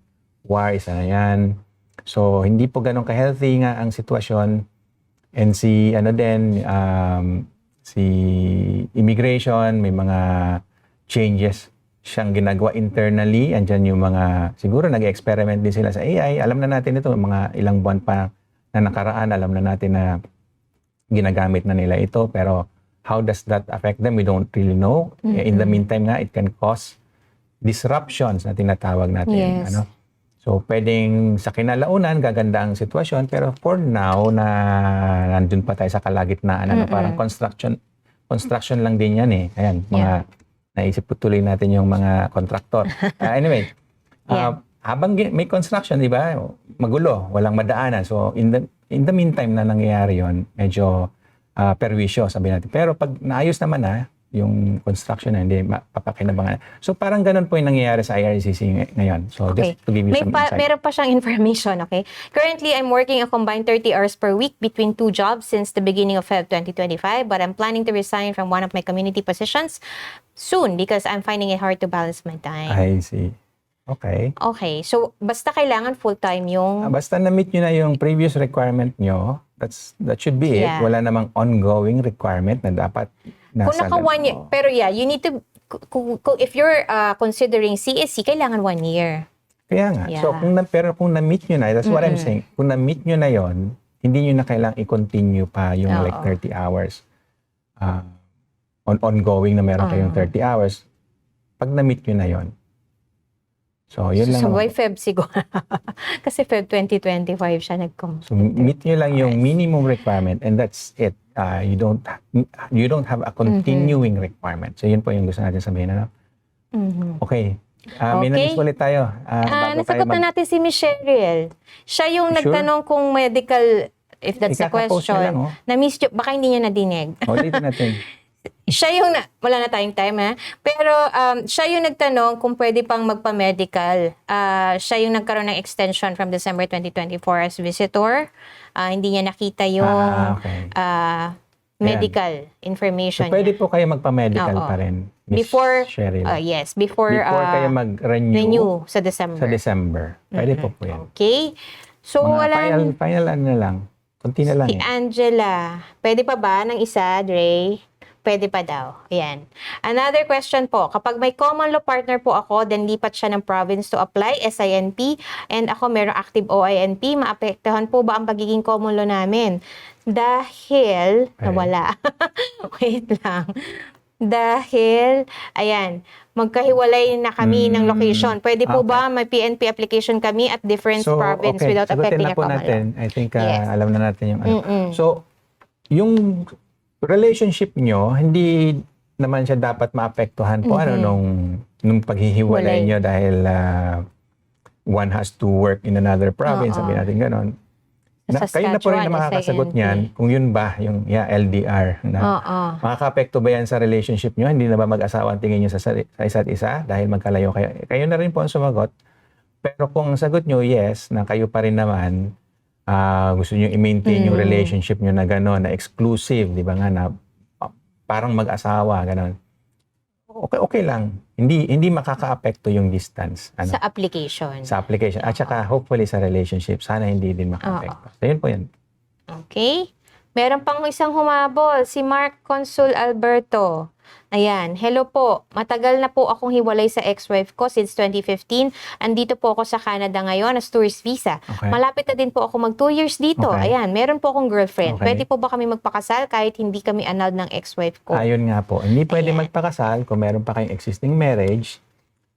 war, isa na yan. So, hindi po ganun ka-healthy nga ang sitwasyon. And si immigration, may mga changes siyang ginagawa internally. Andyan yung mga, siguro nag-experiment din sila sa AI. Alam na natin ito, mga ilang buwan pa na nakaraan, alam na natin na ginagamit na nila ito. Pero how does that affect them? We don't really know. In the meantime nga, it can cause disruptions na tinatawag natin. Yes. So, pwedeng sa kinalaunan, gaganda ang sitwasyon. Pero for now, na nandun pa tayo sa kalagitnaan, parang construction lang din yan eh. Ayan, mga naisip po tuloy natin yung mga kontraktor. Anyway, habang may construction, di ba, magulo, walang madaanan. So, in the meantime na nangyayari yon, medyo perwisyo, sabi natin. Pero pag naayos naman yung construction na hindi mapapakinabangan. So, parang ganun po yung nangyayari sa IRCC ngayon. So, just to give you some insight. Meron pa siyang information, okay? Currently, I'm working a combined 30 hours per week between 2 jobs since the beginning of Feb 2025, but I'm planning to resign from one of my community positions soon because I'm finding it hard to balance my time. I see. Okay. Okay. So, basta kailangan full-time yung... Basta na-meet nyo na yung previous requirement nyo, that should be it. Wala namang ongoing requirement na dapat kung naka 1 year, pero you need to, if you're considering CSC, kailangan 1 year. Kaya nga. So, kung na-meet nyo na, that's what I'm saying. Kung na-meet nyo na yon, hindi nyo na kailangang i-continue pa yung like 30 hours. Ongoing na meron kayong 30 hours. Pag na-meet nyo na yon. So, yun lang. So, by Feb siguro. Kasi Feb 2025 siya nag-complete. So, meet nyo lang yung minimum requirement and that's it. You don't have a continuing requirement. So, yun po yung gusto natin sabihin. Okay. May na-miss ulit tayo. Nasagot na natin si Miss Cheryl. Siya yung nagtanong kung medical, if that's the question. Na-miss nyo, baka hindi niya nadinig. Ulitin natin. Siya yung, wala na tayong time pero siya yung nagtanong kung pwede pang magpa-medical. Siya yung nagkaroon ng extension from December 2024 as visitor. Hindi niya nakita yung medical information. So, pwede po kayo magpa-medical pa rin, Miss Cheryl. Yes, before kayo mag-renew sa December. Sa December. Pwede po yan. Okay. So, final na lang. Kunti na lang. Si Angela, pwede pa ba ng isa, Dre? Pwede pa daw. Ayan. Another question po. Kapag may common law partner po ako, then lipat siya ng province to apply, SINP, and ako merong active OINP, maapektuhan po ba ang pagiging common law namin? Dahil, nawala. Wait lang. Dahil, ayan, magkahiwalay na kami ng location. Pwede po ba may PNP application kami at different province without affecting a common law? I think alam na natin yung So, yung relationship nyo, hindi naman siya dapat maapektuhan po nung paghihiwalay nyo dahil one has to work in another province, sabi natin ganon. Kayo na po rin na makakasagot niyan kung yun ba, yung LDR. Makaka-apekto ba yan sa relationship nyo? Hindi na ba mag-asawa ang tingin nyo sa isa't isa dahil magkalayo kayo? Kayo na rin po ang sumagot. Pero kung ang sagot nyo, yes, na kayo pa rin naman, gusto nyo i-maintain yung relationship nyo na gano'n, na exclusive, di ba nga, na parang mag-asawa, gano'n. Okay lang. Hindi makaka-apekto yung distance. Sa application. Sa application. At saka, hopefully, sa relationship, sana hindi din maka-apekto. So, yun po yan. Okay. Meron pang isang humabol, si Mark Consul Alberto. Ayan, hello po. Matagal na po akong hiwalay sa ex-wife ko since 2015. Andito po ako sa Canada ngayon as tourist visa. Okay. Malapit na din po ako mag 2 years dito. Okay. Ayan, meron po akong girlfriend. Okay. Pwede po ba kami magpakasal kahit hindi kami annulled ng ex-wife ko? Ayun nga po. Hindi pwede magpakasal kung meron pa kayong existing marriage.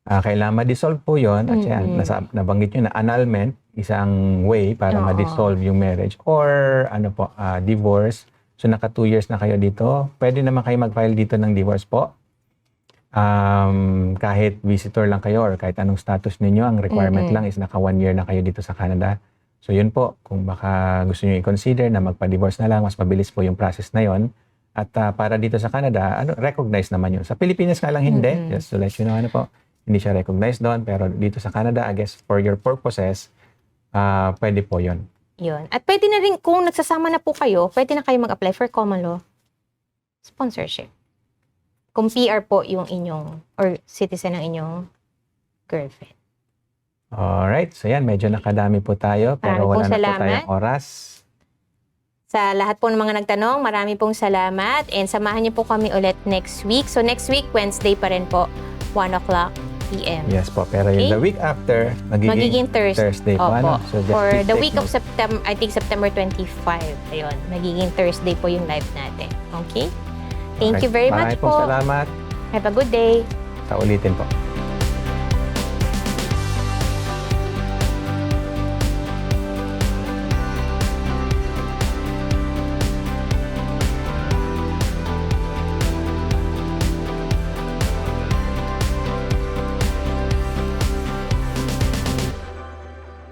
Kailangan ma-dissolve po yun. At yan, nabanggit nyo na annulment, isang way para ma-dissolve yung marriage. Or divorce. So, naka 2 years na kayo dito. Pwede naman kayo mag-file dito ng divorce po. Kahit visitor lang kayo or kahit anong status ninyo, ang requirement lang is naka 1 year na kayo dito sa Canada. So, yun po. Kung baka gusto nyo i-consider na magpa-divorce na lang, mas mabilis po yung process na yun. At para dito sa Canada, recognize naman yun. Sa Pilipinas nga lang hindi. Just to let you know, hindi siya recognized doon. Pero dito sa Canada, I guess, for your purposes, pwede po yun. Yun. At pwede na rin, kung nagsasama na po kayo, pwede na kayo mag-apply for common law sponsorship. Kung PR po yung inyong, or citizen ng inyong girlfriend. Alright, so yan, medyo nakadami po tayo, pero Maraming wala pong na po salamat. tayong oras. Sa lahat po ng mga nagtanong, marami pong salamat. And samahan niyo po kami ulit next week. So next week, Wednesday pa rin po, 1 o'clock p.m. Yes po, pero yung Okay. the week after, magiging Thursday. po. Opo. So just For please the take week of note. September, I think September 25. Ayun, magiging Thursday po yung live natin. Okay? Thank you very much Maraming pong po. salamat. Have a good day. Sa ulitin po.